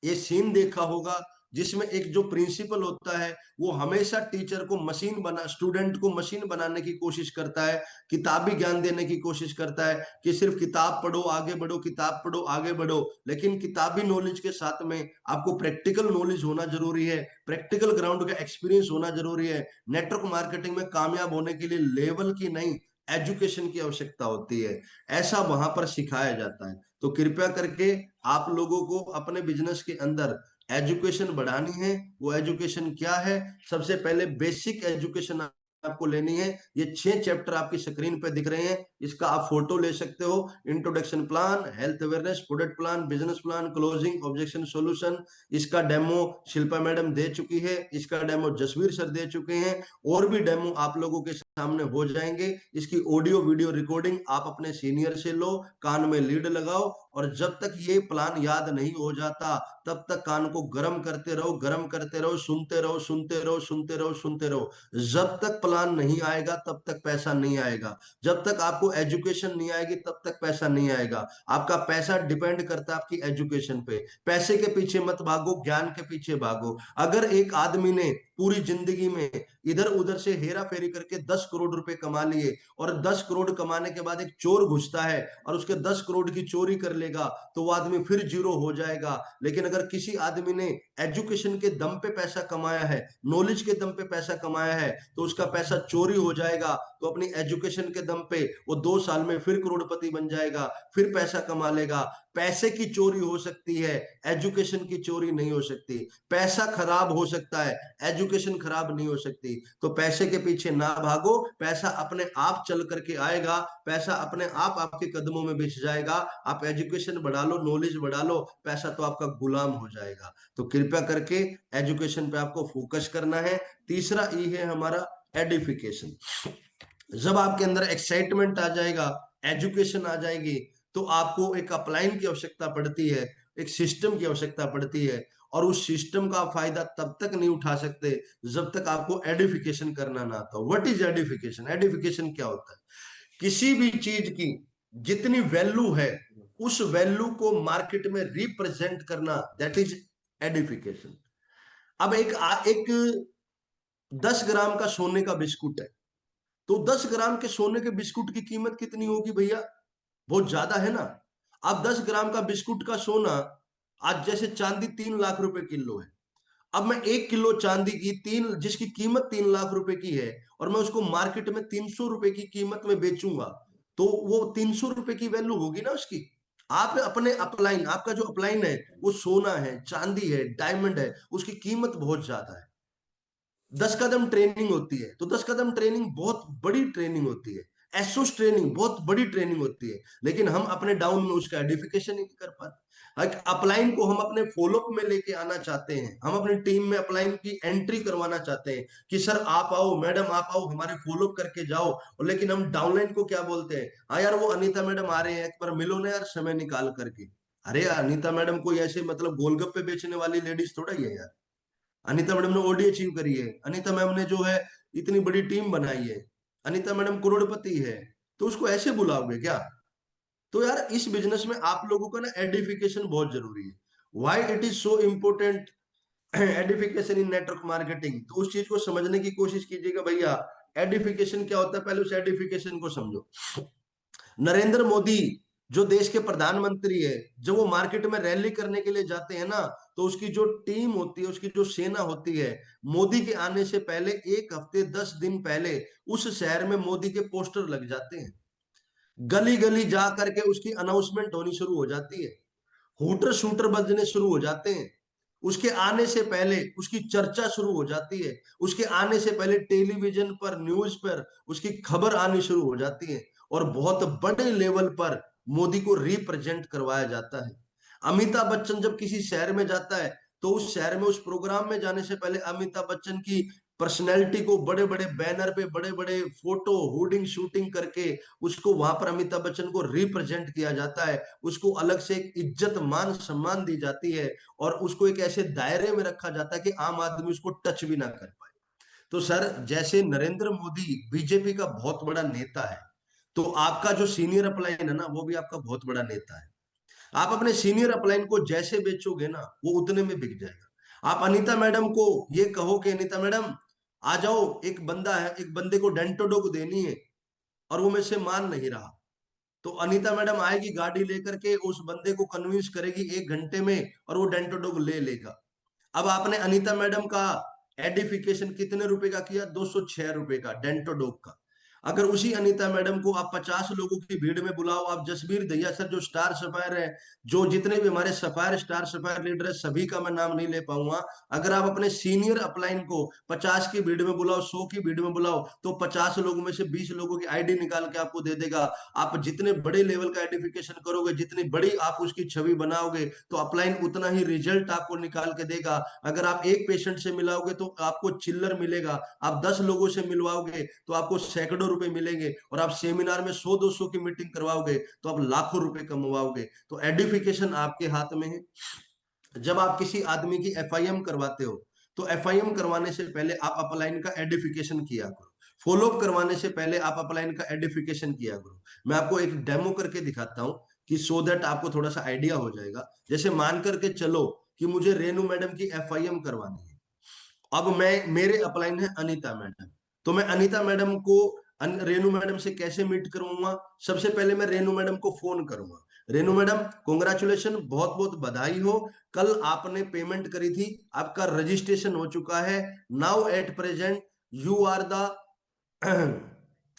ये सीन देखा होगा, जिसमें एक जो प्रिंसिपल होता है वो हमेशा टीचर को स्टूडेंट को मशीन बनाने की कोशिश करता है, किताबी ज्ञान देने की कोशिश करता है कि सिर्फ किताब पढ़ो आगे बढ़ो, किताब पढ़ो आगे बढ़ो। लेकिन किताबी नॉलेज के साथ में आपको प्रैक्टिकल नॉलेज होना जरूरी है, प्रैक्टिकल ग्राउंड का एक्सपीरियंस होना जरूरी है। नेटवर्क मार्केटिंग में कामयाब होने के लिए लेवल की नहीं, एजुकेशन की आवश्यकता होती है। ऐसा वहां पर सिखाया जाता है। तो कृपया करके आप लोगों को अपने बिजनेस के अंदर एजुकेशन बढ़ानी है। वो एजुकेशन क्या है? सबसे पहले बेसिक एजुकेशन आपको लेनी है। ये 6 चैप्टर आपकी स्क्रीन पे दिख रहे हैं, इसका आप फोटो ले सकते हो। Introduction plan, health awareness, product plan, business plan, closing, objection solution. इसका डेमो शिल्पा मैडम दे चुकी है, इसका डेमो जसवीर सर दे चुके हैं, और भी डेमो आप लोगों के सामने हो जाएंगे। इसकी ऑडियो वीडियो रिकॉर्डिंग आप अपने सीनियर से लो, कान में लीड लगाओ, और जब तक ये प्लान याद नहीं हो जाता तब तक कान को गर्म करते रहो, गर्म करते रहो, सुनते रहो, सुनते रहो, सुनते रहो, सुनते रहो। जब तक प्लान नहीं आएगा तब तक पैसा नहीं आएगा। जब तक आपको एजुकेशन नहीं आएगी तब तक पैसा नहीं आएगा। आपका पैसा डिपेंड करता है आपकी एजुकेशन पे। पैसे के पीछे मत भागो, ज्ञान के पीछे भागो। अगर एक आदमी ने पूरी जिंदगी में इधर उधर से हेरा फेरी करके 10 करोड़ रुपए कमा लिए, और 10 करोड़ कमाने के बाद एक चोर घुसता है और उसके 10 करोड़ की चोरी कर लेगा, तो वो आदमी फिर जीरो हो जाएगा। लेकिन अगर किसी आदमी ने एजुकेशन के दम पे पैसा कमाया है, नॉलेज के दम पे पैसा कमाया है, तो उसका पैसा चोरी हो जाएगा, तो अपनी एजुकेशन के दम पे वो 2 साल में फिर करोड़पति बन जाएगा, फिर पैसा कमा लेगा। पैसे की चोरी हो सकती है, एजुकेशन की चोरी नहीं हो सकती। पैसा खराब हो सकता है, एजुकेशन खराब नहीं हो सकती। तो पैसे के पीछे ना भागो, पैसा अपने आप चल करके आएगा, पैसा अपने आप आपके कदमों में बिछ जाएगा। आप एजुकेशन बढ़ा लो, नॉलेज बढ़ा लो, पैसा तो आपका गुलाम हो जाएगा। तो कृपया करके एजुकेशन पे आपको फोकस करना है। तीसरा ई है हमारा एडिफिकेशन। जब आपके अंदर एक्साइटमेंट आ जाएगा, एजुकेशन आ जाएगी, तो आपको एक अपलाइन की आवश्यकता पड़ती है, एक सिस्टम की आवश्यकता पड़ती है, और उस सिस्टम का फायदा तब तक नहीं उठा सकते जब तक आपको एडिफिकेशन करना ना आता। What is edification? एडिफिकेशन क्या होता है? किसी भी चीज की जितनी वैल्यू है उस वैल्यू को मार्केट में रिप्रेजेंट करना, दैट इज एडिफिकेशन। अब एक 10 ग्राम का सोने का बिस्कुट है, तो 10 ग्राम के सोने के बिस्कुट की कीमत कितनी होगी भैया? बहुत ज्यादा है ना। अब 10 ग्राम का बिस्कुट का सोना, आज जैसे चांदी 3 लाख रुपए किलो है, अब मैं 1 किलो चांदी की जिसकी कीमत 3 लाख रुपए की है, और मैं उसको मार्केट में 300 रुपए की कीमत में बेचूंगा, तो वो 300 रुपए की वैल्यू होगी ना उसकी। आप अपने अपलाइन, आपका जो अपलाइन है वो सोना है, चांदी है, डायमंड है, उसकी कीमत बहुत ज्यादा है। 10 कदम ट्रेनिंग होती है, तो 10 कदम ट्रेनिंग बहुत बड़ी ट्रेनिंग होती है, एसोस ट्रेनिंग बहुत बड़ी ट्रेनिंग होती है, लेकिन हम अपने डाउन में उसका एडिफिकेशन ही नहीं कर पाते। अपलाइन को हम अपने फॉलोअप में लेके आना चाहते हैं, हम अपनी टीम में अपलाइन की एंट्री करवाना चाहते हैं कि सर आप आओ, मैडम आप आओ, हमारे फॉलोअप करके जाओ। और लेकिन हम डाउनलाइन को क्या बोलते हैं? हाँ यार, वो अनीता मैडम आ रहे हैं, एक बार मिलो ना यार, समय निकाल करके। अरे यार, अनीता मैडम कोई ऐसे मतलब गोलगप्पे बेचने वाली लेडीज थोड़ा ही है यार। अनीता मैडम ने ओडी अचीव करी है, अनीता मैम ने जो है इतनी बड़ी टीम बनाई है, अनीता मैडम करोड़पति है, तो उसको ऐसे बुलाओगे क्या? तो यार, इस बिजनेस में आप लोगों का ना एडिफिकेशन बहुत जरूरी है। Why it is so important edification in network marketing? तो उस चीज को समझने की कोशिश कीजिएगा भैया। एडिफिकेशन क्या होता है, पहले उस एडिफिकेशन को समझो। नरेंद्र मोदी जो देश के प्रधानमंत्री है, जब वो मार्केट में रैली करने के लिए जाते हैं ना, तो उसकी जो टीम होती है, उसकी जो सेना होती है, मोदी के आने से पहले 1 हफ्ते 10 दिन पहले उस शहर में मोदी के पोस्टर लग जाते हैं, गली गली जा करके उसकी अनाउंसमेंट होनी शुरू हो जाती है, हूटर शूटर बजने शुरू हो जाते हैं, उसके आने से पहले उसकी चर्चा शुरू हो जाती है, उसके आने से पहले टेलीविजन पर, न्यूज पर उसकी खबर आनी शुरू हो जाती है, और बहुत बड़े लेवल पर मोदी को रिप्रेजेंट करवाया जाता है। अमिताभ बच्चन जब किसी शहर में जाता है, तो उस शहर में उस प्रोग्राम में जाने से पहले अमिताभ बच्चन की पर्सनैलिटी को बड़े बड़े बैनर पे, बड़े बड़े फोटो होर्डिंग शूटिंग करके उसको वहां पर अमिताभ बच्चन को रिप्रेजेंट किया जाता है, उसको अलग से एक इज्जत मान सम्मान दी जाती है, और उसको एक ऐसे दायरे में रखा जाता है कि आम आदमी उसको टच भी ना कर पाए। तो सर, जैसे नरेंद्र मोदी बीजेपी का बहुत बड़ा नेता है, तो आपका जो सीनियर अपलाइन है ना, वो भी आपका बहुत बड़ा नेता है। आप अपने सीनियर अपलाइन को जैसे बेचोगे ना, वो उतने में बिक जाएगा। आप अनीता मैडम को ये कहो कि अनीता मैडम आ जाओ, एक बंदा है, एक बंदे को डेंटोडोक देनी है, और वो मेरे से मान नहीं रहा, तो अनीता मैडम आएगी गाड़ी लेकर के, उस बंदे को कन्विंस करेगी 1 घंटे में, और वो डेंटोडोग ले लेगा। अब आपने अनीता मैडम का एडिफिकेशन कितने रुपए का किया? 206 रुपए का डेंटोडोग का। अगर उसी अनीता मैडम को आप 50 लोगों की भीड़ में बुलाओ, आप जसबीर दहिया सर जो स्टार सफायर है, जो जितने भी हमारे सफायर स्टार सफायर लीडर है, सभी का मैं नाम नहीं ले पाऊंगा, अगर आप अपने सीनियर अपलाइन को 50 की भीड़ में बुलाओ, 100 की भीड़ में बुलाओ, तो 50 लोगों में से 20 लोगों की आईडी निकाल के आपको दे देगा। आप जितने बड़े लेवल का आइडेंटिफिकेशन करोगे, जितनी बड़ी आप उसकी छवि बनाओगे, तो अपलाइन उतना ही रिजल्ट आपको निकाल के देगा। अगर आप एक पेशेंट से मिलाओगे तो आपको चिल्लर मिलेगा, आप 10 लोगों से मिलवाओगे तो आपको सैकड़ों रुपए मिलेंगे, और आप सेमिनार में 100-200 की मीटिंग करवाओगे तो आप लाखों रुपए कमवाओगे। तो एडिफिकेशन आपके हाथ में है। जब आप किसी आदमी की एफआईएम करवाते हो, तो एफआईएम करवाने से पहले आप अपलाइन का एडिफिकेशन किया करो, फॉलोअप करवाने से पहले आप अपलाइन का एडिफिकेशन किया करो। मैं आपको एक डेमो करके दिखाता हूं कि सो दैट आपको थोड़ा सा आइडिया हो जाएगा। जैसे मान करके चलो कि मुझे रेनू मैडम की एफआईएम करवानी है। अब मैं, मेरे अपलाइन है अनीता मैडम, तो मैं अनीता मैडम को रेनू मैडम से कैसे मीट करूंगा? सबसे पहले मैं रेनू मैडम को फोन करूंगा, रेनू मैडम कॉन्ग्रेचुलेशन, बहुत बहुत बधाई हो, कल आपने पेमेंट करी थी, आपका रजिस्ट्रेशन हो चुका है, now at present you are the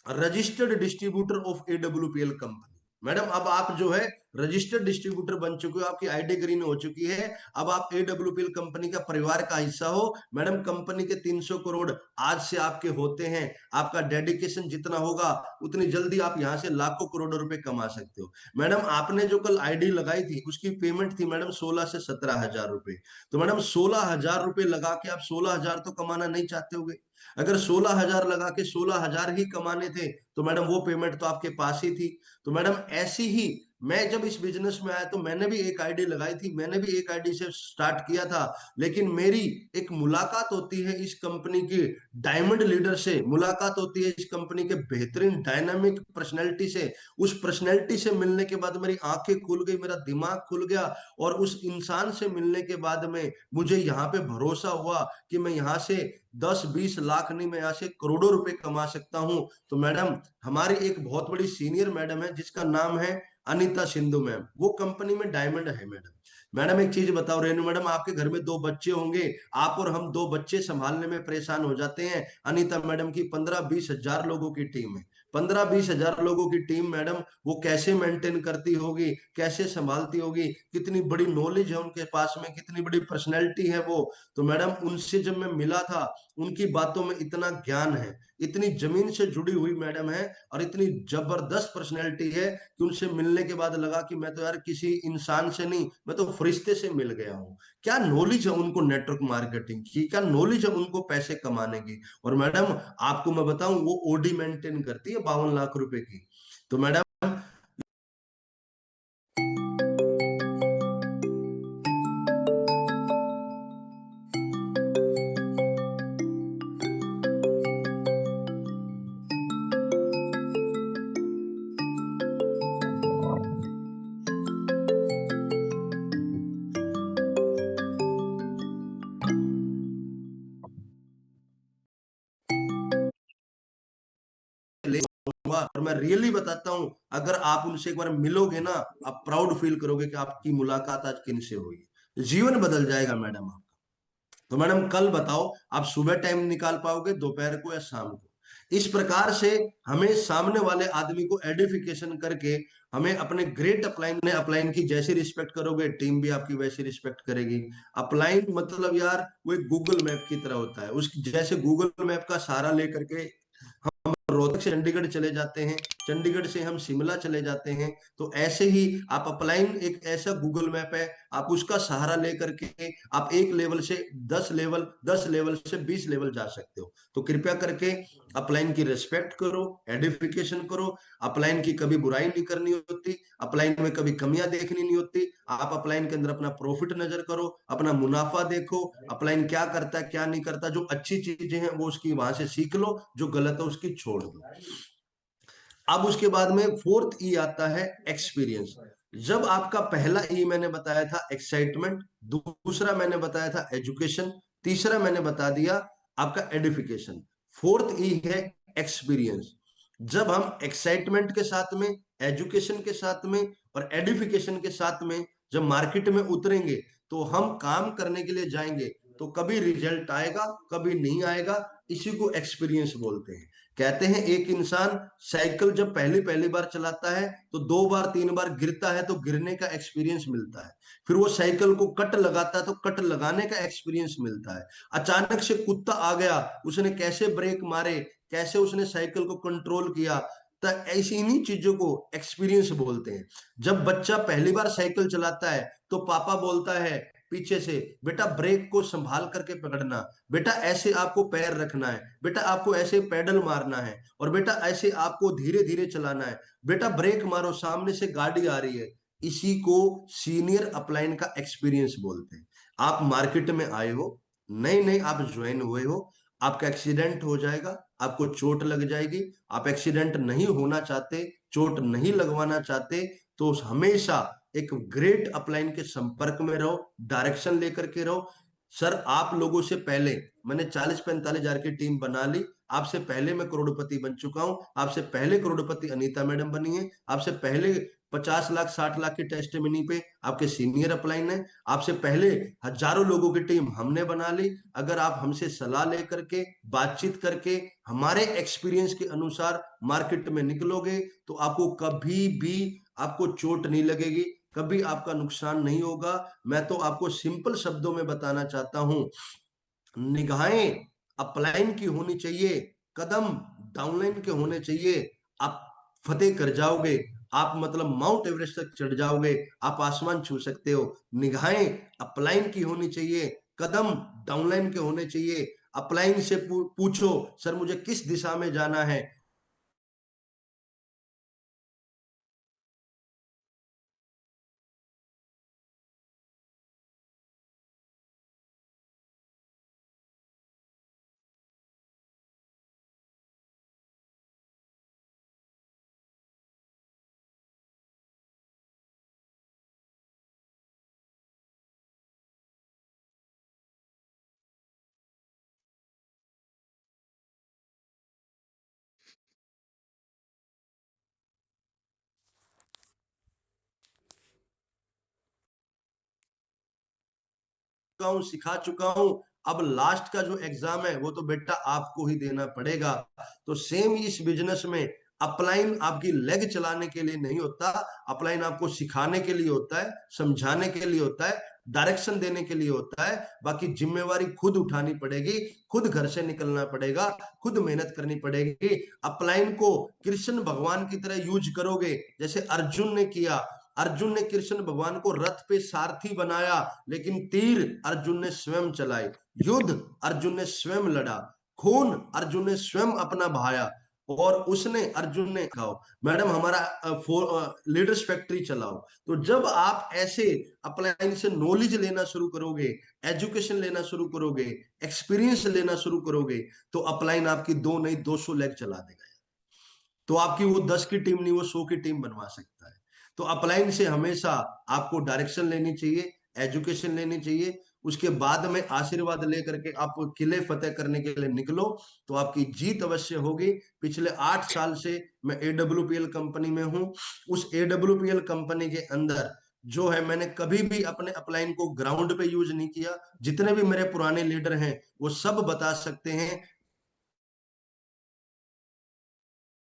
registered distributor of AWPL company. Madam अब आप जो है रजिस्टर्ड डिस्ट्रीब्यूटर बन चुके हो, आपकी आईडी ग्रीन हो चुकी है, अब आप AWPL कंपनी का परिवार का हिस्सा हो। मैडम कंपनी के 300 करोड़ आज से आपके होते हैं, आपका डेडिकेशन जितना होगा उतनी जल्दी आप यहाँ से लाखों करोड़ों रुपए कमा सकते हो। मैडम आपने जो कल आईडी लगाई थी उसकी पेमेंट थी मैडम 16 से 17 हजार रुपए। तो मैडम 16 हजार रुपए लगा के आप 16 हजार तो कमाना नहीं चाहते होगे? अगर 16 हजार लगा के 16 हजार ही कमाने थे तो मैडम वो पेमेंट तो आपके पास ही थी। तो मैडम ऐसी ही मैं जब इस बिजनेस में आया तो मैंने भी एक आईडी लगाई थी, मैंने भी एक आईडी से स्टार्ट किया था, लेकिन मेरी एक मुलाकात होती है इस कंपनी की डायमंड लीडर से, मुलाकात होती है इस कंपनी के बेहतरीन डायनामिक पर्सनैलिटी से। उस पर्सनैलिटी से मिलने के बाद मेरी आंखें खुल गई, मेरा दिमाग खुल गया, और उस इंसान से मिलने के बाद में मुझे यहाँ पे भरोसा हुआ कि मैं यहाँ से 10-20 लाख नहीं, मैं यहाँ से करोड़ों रुपए कमा सकता हूँ। तो मैडम हमारी एक बहुत बड़ी सीनियर मैडम है जिसका नाम है अनीता सिंधु मैम, वो कंपनी में डायमंड है मैडम। मैडम एक चीज बताओ रेनू मैडम, आपके घर में 2 बच्चे होंगे, आप और हम 2 बच्चे संभालने में परेशान हो जाते हैं। अनीता मैडम की 15-20 हजार लोगों की टीम है, 15-20 हजार लोगों की टीम मैडम, वो कैसे मेंटेन करती होगी, कैसे संभालती होगी, कितनी बड़ी नॉलेज है उनके पास में, कितनी बड़ी पर्सनैलिटी है वो। तो मैडम उनसे जब मैं मिला था, उनकी बातों में इतना ज्ञान है, इतनी जमीन से जुड़ी हुई मैडम है, और इतनी जबरदस्त पर्सनैलिटी है कि उनसे मिलने के बाद लगा कि मैं तो यार किसी इंसान से नहीं, मैं तो फरिश्ते से मिल गया हूँ। क्या नॉलेज है उनको नेटवर्क मार्केटिंग की, क्या नॉलेज है उनको पैसे कमाने की। और मैडम आपको मैं बताऊं, वो ओडी मेंटेन करती है 52 लाख रुपए की। तो मैडम और मैं रियली बताता हूं, अगर आप उनसे एक बार मिलोगे ना, आप प्राउड फील करोगे कि आपकी मुलाकात आज किन से हुई, जीवन बदल जाएगा मैडम आपका। तो मैडम कल बताओ, आप सुबह टाइम निकाल पाओगे, दोपहर को या शाम को? इस प्रकार से हमें सामने वाले आदमी को एडिफिकेशन करके हमें अपने ग्रेट अपलाइन ने, अपलाइन की जैसी रिस्पेक्ट करोगे टीम भी आपकी वैसी रिस्पेक्ट करेगी। अपलाइन मतलब यार वो एक गूगल मैप की तरह होता है, उसकी जैसे गूगल मैप का सहारा लेकर के हम रोहतक से चंडीगढ़ चले जाते हैं, चंडीगढ़ से हम शिमला चले जाते हैं, तो ऐसे ही आप अपलाइन एक ऐसा गूगल मैप है, आप उसका सहारा लेकर के आप एक लेवल से 10 लेवल, 10 लेवल से 20 लेवल जा सकते हो। तो कृपया करके अपलाइन की रिस्पेक्ट करो, एडिफिकेशन करो। अपलाइन की कभी बुराई नहीं करनी होती, अपलाइन में कभी कमियां देखनी नहीं होती। आप अपलाइन के अंदर अपना प्रॉफिट नजर करो, अपना मुनाफा देखो, अपलाइन क्या करता है क्या नहीं करता, जो अच्छी चीजें हैं वो उसकी वहां से सीख लो, जो गलत है उसकी छोड़ दो। अब उसके बाद में 4th ई आता है एक्सपीरियंस। जब आपका पहला ई मैंने बताया था एक्साइटमेंट, दूसरा मैंने बताया था एजुकेशन, तीसरा मैंने बता दिया आपका एडिफिकेशन, 4th ई है एक्सपीरियंस। जब हम एक्साइटमेंट के साथ में, एजुकेशन के साथ में और एडिफिकेशन के साथ में जब मार्केट में उतरेंगे, तो हम काम करने के लिए जाएंगे, तो कभी रिजल्ट आएगा कभी नहीं आएगा, इसी को एक्सपीरियंस बोलते हैं। कहते हैं एक इंसान साइकिल जब पहली पहली बार चलाता है तो 2 बार 3 बार गिरता है, तो गिरने का एक्सपीरियंस मिलता है। फिर वो साइकिल को कट लगाता है तो कट लगाने का एक्सपीरियंस मिलता है। अचानक से कुत्ता आ गया, उसने कैसे ब्रेक मारे, कैसे उसने साइकिल को कंट्रोल किया, तो ऐसी इन्हीं चीजों को एक्सपीरियंस बोलते हैं। जब बच्चा पहली बार साइकिल चलाता है तो पापा बोलता है पीछे से, बेटा ब्रेक को संभाल करके पकड़ना, बेटा ऐसे आपको पैर रखना है, बेटा आपको ऐसे पैडल मारना है, और बेटा ऐसे आपको धीरे धीरे चलाना है, बेटा ब्रेक मारो सामने से गाड़ी आ रही है। इसी को सीनियर अपलाइन का एक्सपीरियंस बोलते हैं। आप मार्केट में आए हो, नए नए आप ज्वाइन हुए हो, आपका एक्सीडेंट हो जाएगा, आपको चोट लग जाएगी, आप एक्सीडेंट नहीं होना चाहते, चोट नहीं लगवाना चाहते, तो हमेशा एक ग्रेट अपलाइन के संपर्क में रहो, डायरेक्शन लेकर के रहो। सर आप लोगों से पहले मैंने 40-45 हजार की टीम बना ली, आपसे पहले मैं करोड़पति बन चुका हूं, आपसे पहले करोड़पति अनीता मैडम बनी है, आपसे पहले 50 लाख 60 लाख की टेस्टिमनी पे आपके सीनियर अपलाइन है, आपसे पहले हजारों लोगों की टीम हमने बना ली। अगर आप हमसे सलाह लेकर के, बातचीत करके, हमारे एक्सपीरियंस के अनुसार मार्केट में निकलोगे, तो आपको कभी भी आपको चोट नहीं लगेगी, कभी आपका नुकसान नहीं होगा। मैं तो आपको सिंपल शब्दों में बताना चाहता हूं, निगाहें अपलाइन की होनी चाहिए, कदम डाउनलाइन के होने चाहिए। आप फतेह कर जाओगे, आप मतलब माउंट एवरेस्ट तक चढ़ जाओगे, आप आसमान छू सकते हो। निगाहें अपलाइन की होनी चाहिए, कदम डाउनलाइन के होने चाहिए। अपलाइन से पूछो सर मुझे किस दिशा में जाना है। हूं, सिखा चुका हूं, अब लास्ट का जो एग्जाम है वो तो बेटा आपको ही देना पड़ेगा। तो सेम इस बिजनेस में अपलाइन आपकी लेग चलाने के लिए नहीं होता, अपलाइन आपको सिखाने के लिए होता है, समझाने के लिए होता है, डायरेक्शन देने के लिए होता है। बाकी जिम्मेवारी खुद उठानी पड़ेगी, खुद घर से निकलना पड़ेगा, खुद मेहनत करनी पड़ेगी। अपलाइन को कृष्ण भगवान की तरह यूज करोगे, जैसे अर्जुन ने किया। अर्जुन ने कृष्ण भगवान को रथ पे सारथी बनाया, लेकिन तीर अर्जुन ने स्वयं चलाए, युद्ध अर्जुन ने स्वयं लड़ा, खून अर्जुन ने स्वयं अपना बहाया। और उसने अर्जुन ने कहा मैडम हमारा लीडर्स फैक्ट्री चलाओ। तो जब आप ऐसे अपलाइन से नॉलेज लेना शुरू करोगे, एजुकेशन लेना शुरू करोगे, एक्सपीरियंस लेना शुरू करोगे, तो अपलाइन आपकी 2 नहीं 200 लेग चला देगा। तो आपकी वो 10 की टीम नहीं, वो 100 की टीम बनवा सकता है। तो अपलाइन से हमेशा आपको डायरेक्शन लेनी चाहिए, एजुकेशन लेनी चाहिए। उसके बाद में आशीर्वाद लेकर के आप किले फतेह करने के लिए निकलो, तो आपकी जीत अवश्य होगी। पिछले 8 साल से मैं एडब्ल्यूपीएल कंपनी में हूं। उस एडब्ल्यूपीएल कंपनी के अंदर जो है, मैंने कभी भी अपने अपलाइन को ग्राउंड पे यूज नहीं किया। जितने भी मेरे पुराने लीडर हैं वो सब बता सकते हैं,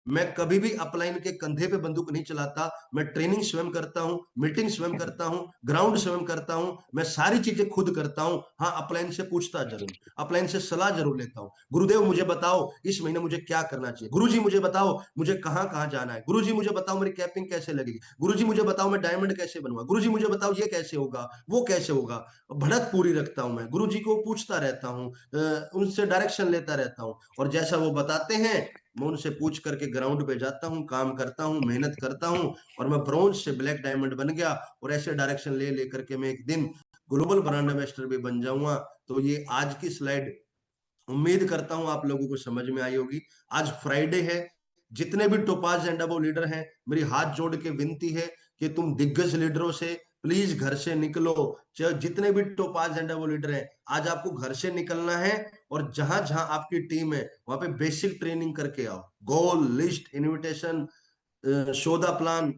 मैं कभी भी अपलाइन के कंधे पे बंदूक नहीं चलाता। मैं ट्रेनिंग स्वयं करता हूं, मीटिंग स्वयं करता हूं, ग्राउंड स्वयं करता हूं, मैं सारी चीजें खुद करता हूं। हाँ, अपलाइन से पूछता जरूर, अपलाइन से सलाह जरूर लेता हूं। गुरुदेव मुझे बताओ इस महीने मुझे क्या करना चाहिए, गुरुजी मुझे बताओ मुझे कहाँ कहाँ जाना है, गुरुजी मुझे बताओ मेरी कैपिंग कैसे लगेगी, गुरुजी मुझे बताओ मैं डायमंड कैसे बनवा, गुरुजी मुझे बताओ ये कैसे होगा वो कैसे होगा। भड़क पूरी रखता हूं, मैं गुरुजी को पूछता रहता हूँ, उनसे डायरेक्शन लेता रहता हूँ, और जैसा वो बताते हैं मैं उनसे पूछ करके ग्राउंड पे जाता हूँ, काम करता हूँ, मेहनत करता हूँ, और मैं ब्रॉन्ज से ब्लैक डायमंड बन गया। और ऐसे डायरेक्शन ले लेकर के मैं एक दिन ग्लोबल ब्रांड एम्बेसडर भी बन जाऊंगा। तो ये आज की स्लाइड उम्मीद करता हूं आप लोगों को समझ में आई होगी। आज फ्राइडे है, जितने भी टोपाज एंड अबव लीडर हैं, मेरी हाथ जोड़ के विनती है कि तुम दिग्गज लीडरों से प्लीज घर से निकलो। चाहे जितने भी टोपाज एंड अबव लीडर हैं, आज आपको घर से निकलना है, और जहां जहां आपकी टीम है वहां पे बेसिक ट्रेनिंग करके आओ। गोल लिस्ट, इनविटेशन, सौदा प्लान,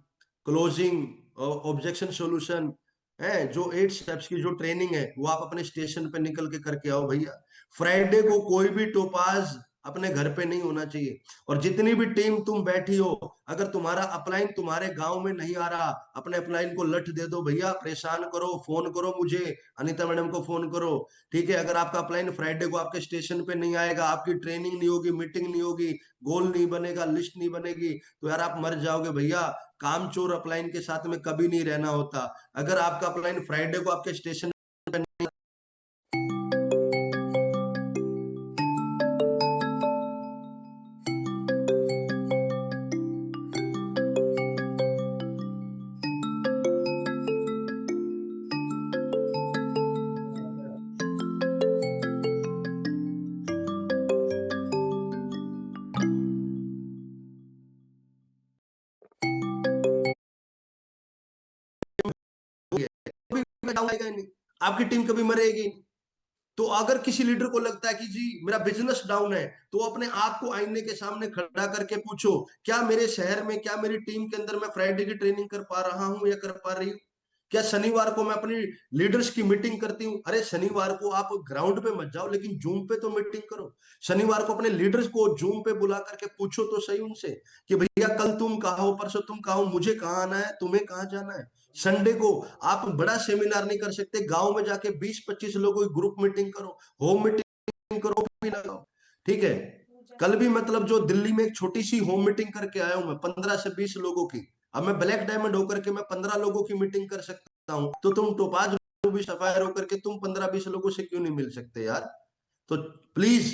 क्लोजिंग, ऑब्जेक्शन सॉल्यूशन है, जो 8 स्टेप्स की जो ट्रेनिंग है वो आप अपने स्टेशन पे निकल के करके आओ भैया। फ्राइडे को कोई भी टोपाज अपने घर पे नहीं होना चाहिए। और जितनी भी टीम तुम बैठी हो, अगर तुम्हारा अपलाइन तुम्हारे गांव में नहीं आ रहा, अपने अपलाइन को लठ दे दो भैया, परेशान करो, फोन करो मुझे, अनीता मैडम को फोन करो। ठीक है, अगर आपका अपलाइन फ्राइडे को आपके स्टेशन पे नहीं आएगा, आपकी ट्रेनिंग नहीं होगी, मीटिंग नहीं होगी, गोल नहीं बनेगा, लिस्ट नहीं बनेगी, तो यार आप मर जाओगे भैया। कामचोर अपलाइन के साथ में कभी नहीं रहना होता। अगर आपका अपलाइन फ्राइडे को आपके स्टेशन पे नहीं, आएगा नहीं, आपकी टीम कभी मरेगी नहीं। तो अगर किसी लीडर को लगता है कि जी मेरा बिजनेस डाउन है, तो अपने आप को आईने के सामने खड़ा करके पूछो, क्या मेरे शहर में, क्या मेरी टीम के अंदर मैं फ्राइडे की ट्रेनिंग कर पा रहा हूं या कर पा रही हूँ? क्या शनिवार को मैं अपनी लीडर्स की मीटिंग करती हूँ? अरे शनिवार को आप ग्राउंड पे मत जाओ, लेकिन जूम पे तो मीटिंग करो। शनिवार को अपने लीडर्स को जूम पे बुला करके पूछो तो सही उनसे कि भैया कल तुम कहाँ हो, परसों तुम कहाँ हो, मुझे कहाँ आना है, तुम्हें कहाँ जाना है। संडे को आप बड़ा सेमिनार नहीं कर सकते, गांव में जाके 20-25 लोगों की ग्रुप मीटिंग करो, होम मीटिंग करो, भी लगाओ। ठीक है, कल भी मतलब जो दिल्ली में एक छोटी सी होम मीटिंग करके आया हूं मैं 15 से 20 लोगों की। अब मैं ब्लैक डायमंड होकर के मैं 15 लोगों की मीटिंग कर सकता हूं, तो तुम टोपाज रूबी सफायर होकर के तुम 15-20 लोगों से क्यों नहीं मिल सकते यार? तो प्लीज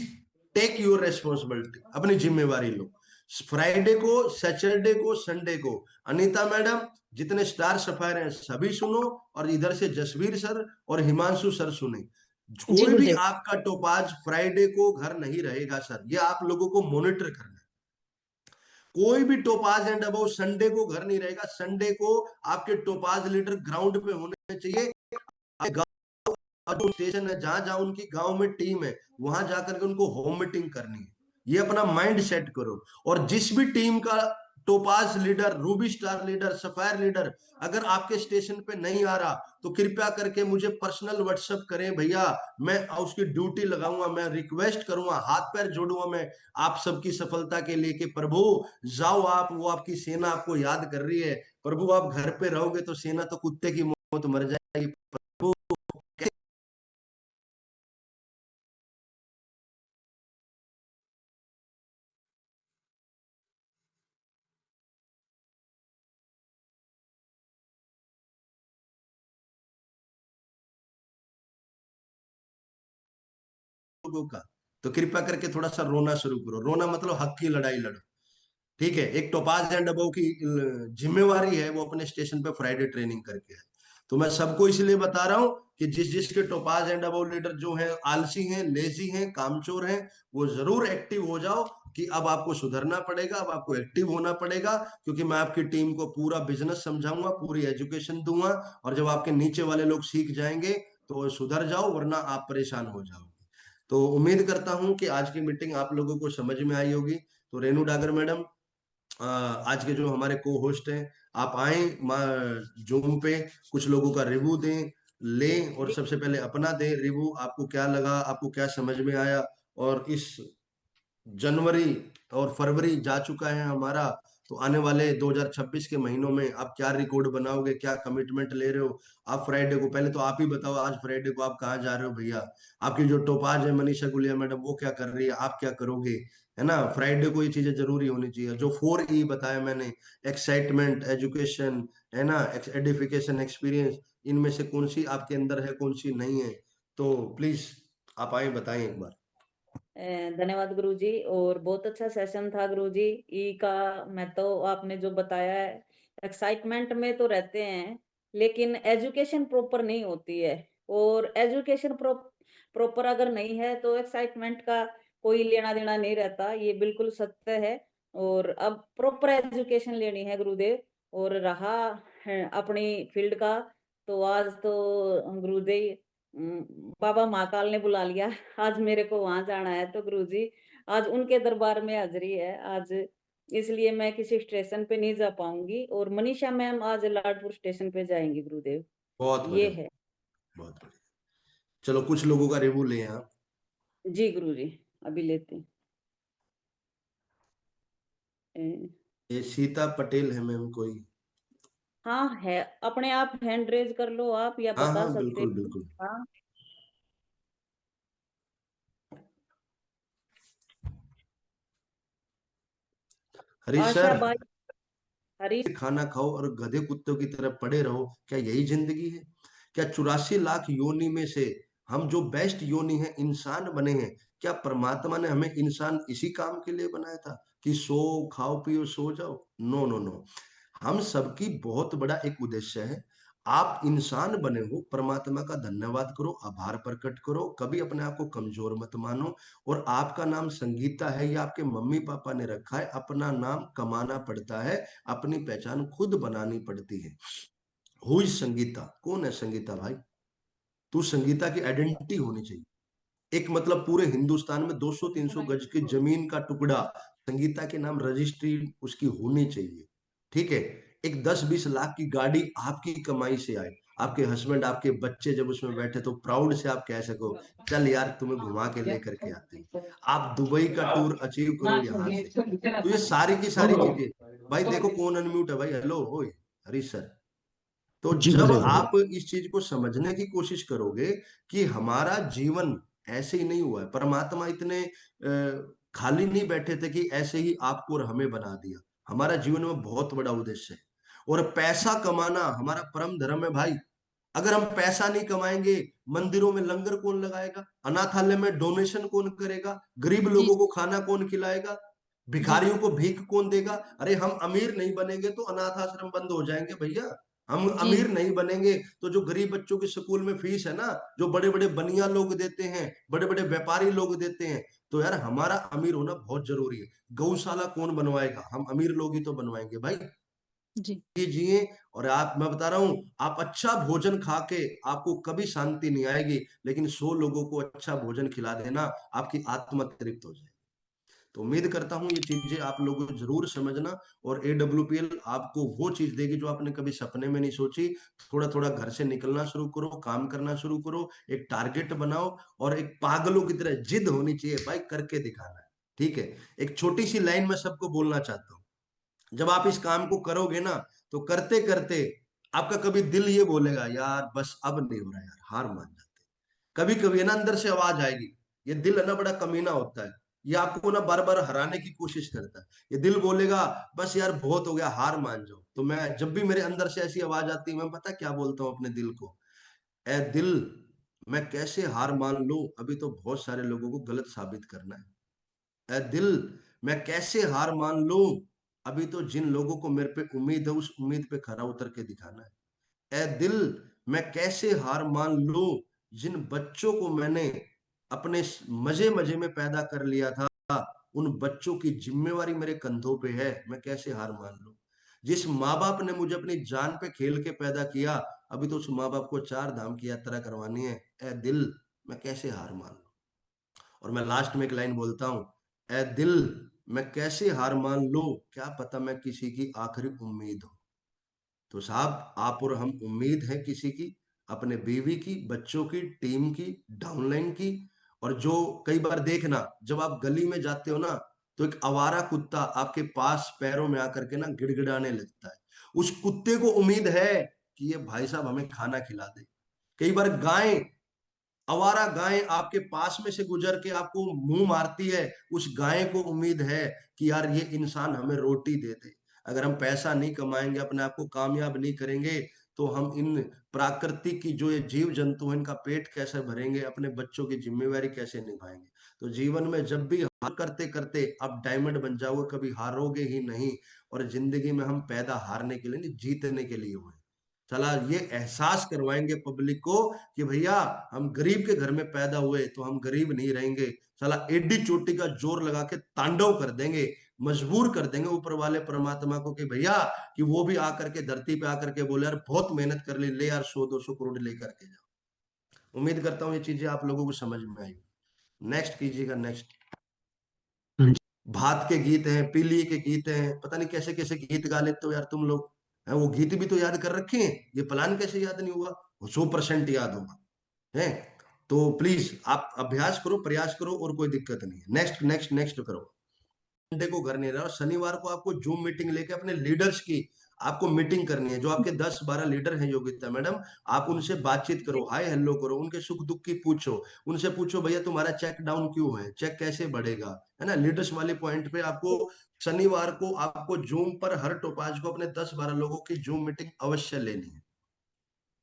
टेक योर रेस्पॉन्सिबिलिटी, अपनी जिम्मेवारी लो। फ्राइडे को, सैटरडे को, संडे को अनीता मैडम जितने स्टार सफायर हैं सभी सुनो, और इधर से जसवीर सर और हिमांशु सर सुने। जी कोई भी गुरुदेव। आपका टोपाज फ्राइडे को घर नहीं रहेगा सर, ये आप लोगों को मॉनिटर करना है। कोई भी टोपाज एंड अबव संडे को घर नहीं रहेगा। संडे को आपके टोपाज लीडर ग्राउंड पे होने चाहिए। जो स्टेशन है, जहां जहां उनकी गांव में टीम है, वहां जाकर के उनको होम मीटिंग करनी है। ये अपना माइंड सेट करो। और जिस भी टीम का topaz leader, Ruby star leader, sapphire leader अगर आपके स्टेशन पे नहीं आ रहा, तो कृपया करके मुझे पर्सनल व्हाट्सएप करें भैया, मैं उसकी ड्यूटी लगाऊंगा, मैं रिक्वेस्ट करूंगा, हाथ पैर जोड़ूंगा मैं आप सबकी सफलता के लिए कि प्रभु जाओ आप, वो आपकी सेना आपको याद कर रही है। प्रभु आप घर पे रहोगे तो सेना तो कुत्ते की मौत मर जाएगी। प्रभु लोगों का, तो कृपया करके थोड़ा सा रोना शुरू करो। रोना मतलब हक की लड़ाई लड़ो। ठीक है, एक टोपाज एंड अबव की जिम्मेवारी है वो अपने स्टेशन पे फ्राइडे ट्रेनिंग करके है। तो मैं सबको इसलिए बता रहा हूं कि जिस जिसके टोपाज एंड अबव लीडर जो है आलसी हैं, लेजी हैं, कामचोर हैं, वो जरूर एक्टिव हो जाओ कि अब आपको सुधरना पड़ेगा, अब आपको एक्टिव होना पड़ेगा। क्योंकि मैं आपकी टीम को पूरा बिजनेस समझाऊंगा, पूरी एजुकेशन दूंगा, और जब आपके नीचे वाले लोग सीख जाएंगे तो सुधर जाओ, वरना आप परेशान हो जाओगे। तो उम्मीद करता हूं कि आज की मीटिंग आप लोगों को समझ में आई होगी। तो रेनू डागर मैडम, आज के जो हमारे को होस्ट हैं, आप आए जूम पे, कुछ लोगों का रिव्यू दें, लें, और जी सबसे पहले अपना दें रिव्यू। आपको क्या लगा, आपको क्या समझ में आया? और इस जनवरी और फरवरी जा चुका है हमारा, तो आने वाले 2026 के महीनों में आप क्या रिकॉर्ड बनाओगे, क्या कमिटमेंट ले रहे हो? आप फ्राइडे को, पहले तो आप ही बताओ, आज फ्राइडे को आप कहाँ जा रहे हो भैया? आपकी जो टोपाज है मनीषा गुलिया मैडम, वो क्या कर रही है, आप क्या करोगे? है ना, फ्राइडे को ये चीजें जरूरी होनी चाहिए। जो 4E बताया मैंने, एक्साइटमेंट, एजुकेशन, है ना, एडिफिकेशन, एक्सपीरियंस, इनमें से कौन सी आपके अंदर है, कौन सी नहीं है? तो प्लीज आप आए बताएं एक बार। धन्यवाद गुरुजी, और बहुत अच्छा सेशन था गुरुजी। ई का मैं तो आपने जो बताया है, एक्साइटमेंट में तो रहते हैं, लेकिन एजुकेशन प्रॉपर नहीं होती है। और एजुकेशन प्रॉपर अगर नहीं है तो एक्साइटमेंट का कोई लेना देना नहीं रहता, ये बिल्कुल सत्य है। और अब प्रॉपर एजुकेशन लेनी है गुरुदेव। और रहा है अपनी फील्ड का, तो आज तो गुरुदेव बाबा महाकाल ने बुला लिया। आज मेरे को वहां जाना है, तो गुरुजी आज उनके दरबार में हाजिरी है आज, इसलिए मैं किसी स्टेशन पे नहीं जा पाऊंगी। और मनीषा मैम आज लाडपुर स्टेशन पे जाएंगी गुरुदेव। बहुत ये बढ़िया, है। बहुत बढ़िया। चलो कुछ लोगों का रिव्यू ले आप। जी गुरुजी, अभी लेते हैं। ये सीता पटेल है मैम कोई? हाँ है, अपने आप हैंड रेज कर लो आप, या हाँ बता हाँ, सकते बिल्कुल हो। बिल्कुल। हाँ, हरी आशा सर, बाई, हरी। खाना खाओ और गधे कुत्तों की तरह पड़े रहो, क्या यही जिंदगी है? क्या 84 लाख योनि में से हम जो बेस्ट योनि है, इंसान बने हैं, क्या परमात्मा ने हमें इंसान इसी काम के लिए बनाया था कि सो खाओ पियो सो जाओ? नो नो नो, हम सबकी बहुत बड़ा एक उद्देश्य है। आप इंसान बने हो, परमात्मा का धन्यवाद करो, आभार प्रकट करो, कभी अपने आप को कमजोर मत मानो। और आपका नाम संगीता है, या आपके मम्मी पापा ने रखा है, अपना नाम कमाना पड़ता है, अपनी पहचान खुद बनानी पड़ती है। Who is Sangeeta? कौन है संगीता भाई? तू संगीता की आइडेंटिटी होनी चाहिए। एक मतलब पूरे हिंदुस्तान में 200-300 गज की जमीन का टुकड़ा संगीता के नाम रजिस्ट्री उसकी होनी चाहिए। ठीक है, एक 10-20 लाख की गाड़ी आपकी कमाई से आए, आपके हस्बैंड, आपके बच्चे जब उसमें बैठे तो प्राउड से आप कह सको चल यार तुम्हें घुमा के लेकर के आते हैं। आप दुबई का टूर अचीव करो यहाँ से। तो ये सारी की सारी चीजें, भाई देखो कौन अनम्यूट है भाई, हेलो ओए हरीश सर। तो जी जब गुरुदेव। आप इस चीज को समझने की कोशिश करोगे कि हमारा जीवन ऐसे ही नहीं हुआ है, परमात्मा इतने खाली नहीं बैठे थे कि ऐसे ही आपको और हमें बना दिया। हमारा जीवन में बहुत बड़ा उद्देश्य है, और पैसा कमाना हमारा परम धर्म है भाई। अगर हम पैसा नहीं कमाएंगे, मंदिरों में लंगर कौन लगाएगा, अनाथालय में डोनेशन कौन करेगा, गरीब लोगों को खाना कौन खिलाएगा, भिखारियों को भीख कौन देगा। अरे हम अमीर नहीं बनेंगे तो अनाथ आश्रम बंद हो जाएंगे भैया। हम अमीर नहीं बनेंगे तो जो गरीब बच्चों की स्कूल में फीस है ना, जो बड़े बड़े बनिया लोग देते हैं, बड़े बड़े व्यापारी लोग देते हैं, तो यार हमारा अमीर होना बहुत जरूरी है। गौशाला कौन बनवाएगा, हम अमीर लोग ही तो बनवाएंगे भाई। जी जिए, और आप, मैं बता रहा हूं, आप अच्छा भोजन खा के आपको कभी शांति नहीं आएगी, लेकिन 100 लोगों को अच्छा भोजन खिला देना, आपकी आत्मा तृप्त हो जाए। तो उम्मीद करता हूं ये चीजें आप लोगों को जरूर समझना, और AWPL आपको वो चीज देगी जो आपने कभी सपने में नहीं सोची। थोड़ा थोड़ा घर से निकलना शुरू करो, काम करना शुरू करो, एक टारगेट बनाओ, और एक पागलों की तरह जिद होनी चाहिए भाई, करके दिखाना है। ठीक है, एक छोटी सी लाइन में सबको बोलना चाहता हूँ। जब आप इस काम को करोगे ना, तो करते करते आपका कभी दिल ये बोलेगा यार बस अब नहीं हो रहा यार, हार मान जाते। कभी कभी है ना अंदर से आवाज आएगी, ये दिल है ना बड़ा कमीना होता है, ये आपको ना बार बार हराने की कोशिश करता है। ये दिल बोलेगा बस यार बहुत हो गया, हार मान जाओ। तो मैं जब भी मेरे अंदर से ऐसी आवाज आती है, मैं पता क्या बोलता हूँ अपने दिल को, ए दिल, मैं कैसे हार मान लूं, अभी तो बहुत सारे लोगों को गलत साबित करना है। ए दिल, मैं कैसे हार मान लूं, अभी तो जिन लोगों को मेरे पे उम्मीद है उस उम्मीद पे खरा उतर के दिखाना है। ए दिल, मैं कैसे हार मान लूं, जिन बच्चों को मैंने अपने मजे मजे में पैदा कर लिया था, उन बच्चों की जिम्मेवारी मेरे कंधों पे है, मैं कैसे हार मान लूं। जिस माँ बाप ने मुझे अपनी जान पे खेल के पैदा किया, अभी तो उस माँ बाप को 4 धाम की यात्रा करवानी है। ए दिल, मैं कैसे हार मान लूं। और मैं लास्ट में एक लाइन बोलता हूं, ए दिल, मैं कैसे हार मान लूं, क्या पता मैं किसी की आखिरी उम्मीद हूं। तो साहब आप और हम उम्मीद है किसी की, अपने बीवी की, बच्चों की, टीम की, डाउनलाइन की। और जो कई बार देखना, जब आप गली में जाते हो ना, तो एक आवारा कुत्ता आपके पास पैरों में आकर के ना गिड़गिड़ाने लगता है। उस कुत्ते को उम्मीद है कि ये भाई साहब हमें खाना खिला दे। कई बार गाय, आवारा गाय आपके पास में से गुजर के आपको मुंह मारती है, उस गाय को उम्मीद है कि यार ये इंसान हमें रोटी दे दे। अगर हम पैसा नहीं कमाएंगे, अपने आप को कामयाब नहीं करेंगे, तो हम इन प्राकृतिक की जो ये जीव जंतु हैं इनका पेट कैसे भरेंगे, अपने बच्चों की जिम्मेवारी कैसे निभाएंगे। तो जीवन में जब भी हार करते करते आप डायमंड बन जाओगे, कभी हारोगे ही नहीं। और जिंदगी में हम पैदा हारने के लिए नहीं, जीतने के लिए हुए। चला ये एहसास करवाएंगे पब्लिक को कि भैया हम गरीब के घर में पैदा हुए तो हम गरीब नहीं रहेंगे। चला एडी चोटी का जोर लगा के तांडव कर देंगे, मजबूर कर देंगे ऊपर वाले परमात्मा को कि भैया, कि वो भी आकर के धरती पे आकर के बोले यार बहुत मेहनत कर ली, ले यार 100-200 करोड़ लेकर के जाओ। उम्मीद करता हूँ ये चीजें आप लोगों को समझ में आई। नेक्स्ट कीजिएगा, नेक्स्ट। हाँ जी। भात के गीत हैं, पीली के गीत हैं, पता नहीं कैसे कैसे गीत गा लेते हो यार तुम लोग। है वो गीत भी तो याद कर रखे हैं, ये प्लान कैसे याद नहीं हुआ, 100% याद होगा है। तो प्लीज आप अभ्यास करो, प्रयास करो, और कोई दिक्कत नहीं है। नेक्स्ट नेक्स्ट नेक्स्ट करो। संडे को घर नहीं रहा, शनिवार को आपको जूम मीटिंग लेके अपने लीडर्स की आपको मीटिंग करनी है। जो आपके 10-12 लीडर हैं योगिता मैडम, आप उनसे बातचीत करो, हाय हेलो करो, उनके सुख दुख की पूछो। उनसे पूछो भैया तुम्हारा चेक डाउन क्यों है, चेक कैसे बढ़ेगा, है ना। लीडर्स वाले पॉइंट पे आपको शनिवार को आपको जूम पर हर टोपाज को अपने 10-12 लोगों की जूम मीटिंग अवश्य लेनी है।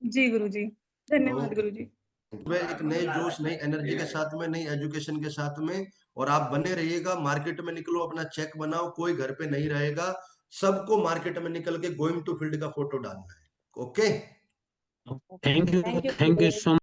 जी गुरुजी, धन्यवाद ओके, गुरुजी। वे एक नए जोश, नई एनर्जी के साथ में, नई एजुकेशन के साथ में, और आप बने रहिएगा। मार्केट में निकलो, अपना चेक बनाओ, कोई घर पे नहीं रहेगा, सबको मार्केट में निकल के गोइंग टू फील्ड का फोटो डालना है। Okay, thank you, thank you thank you Gurudev. So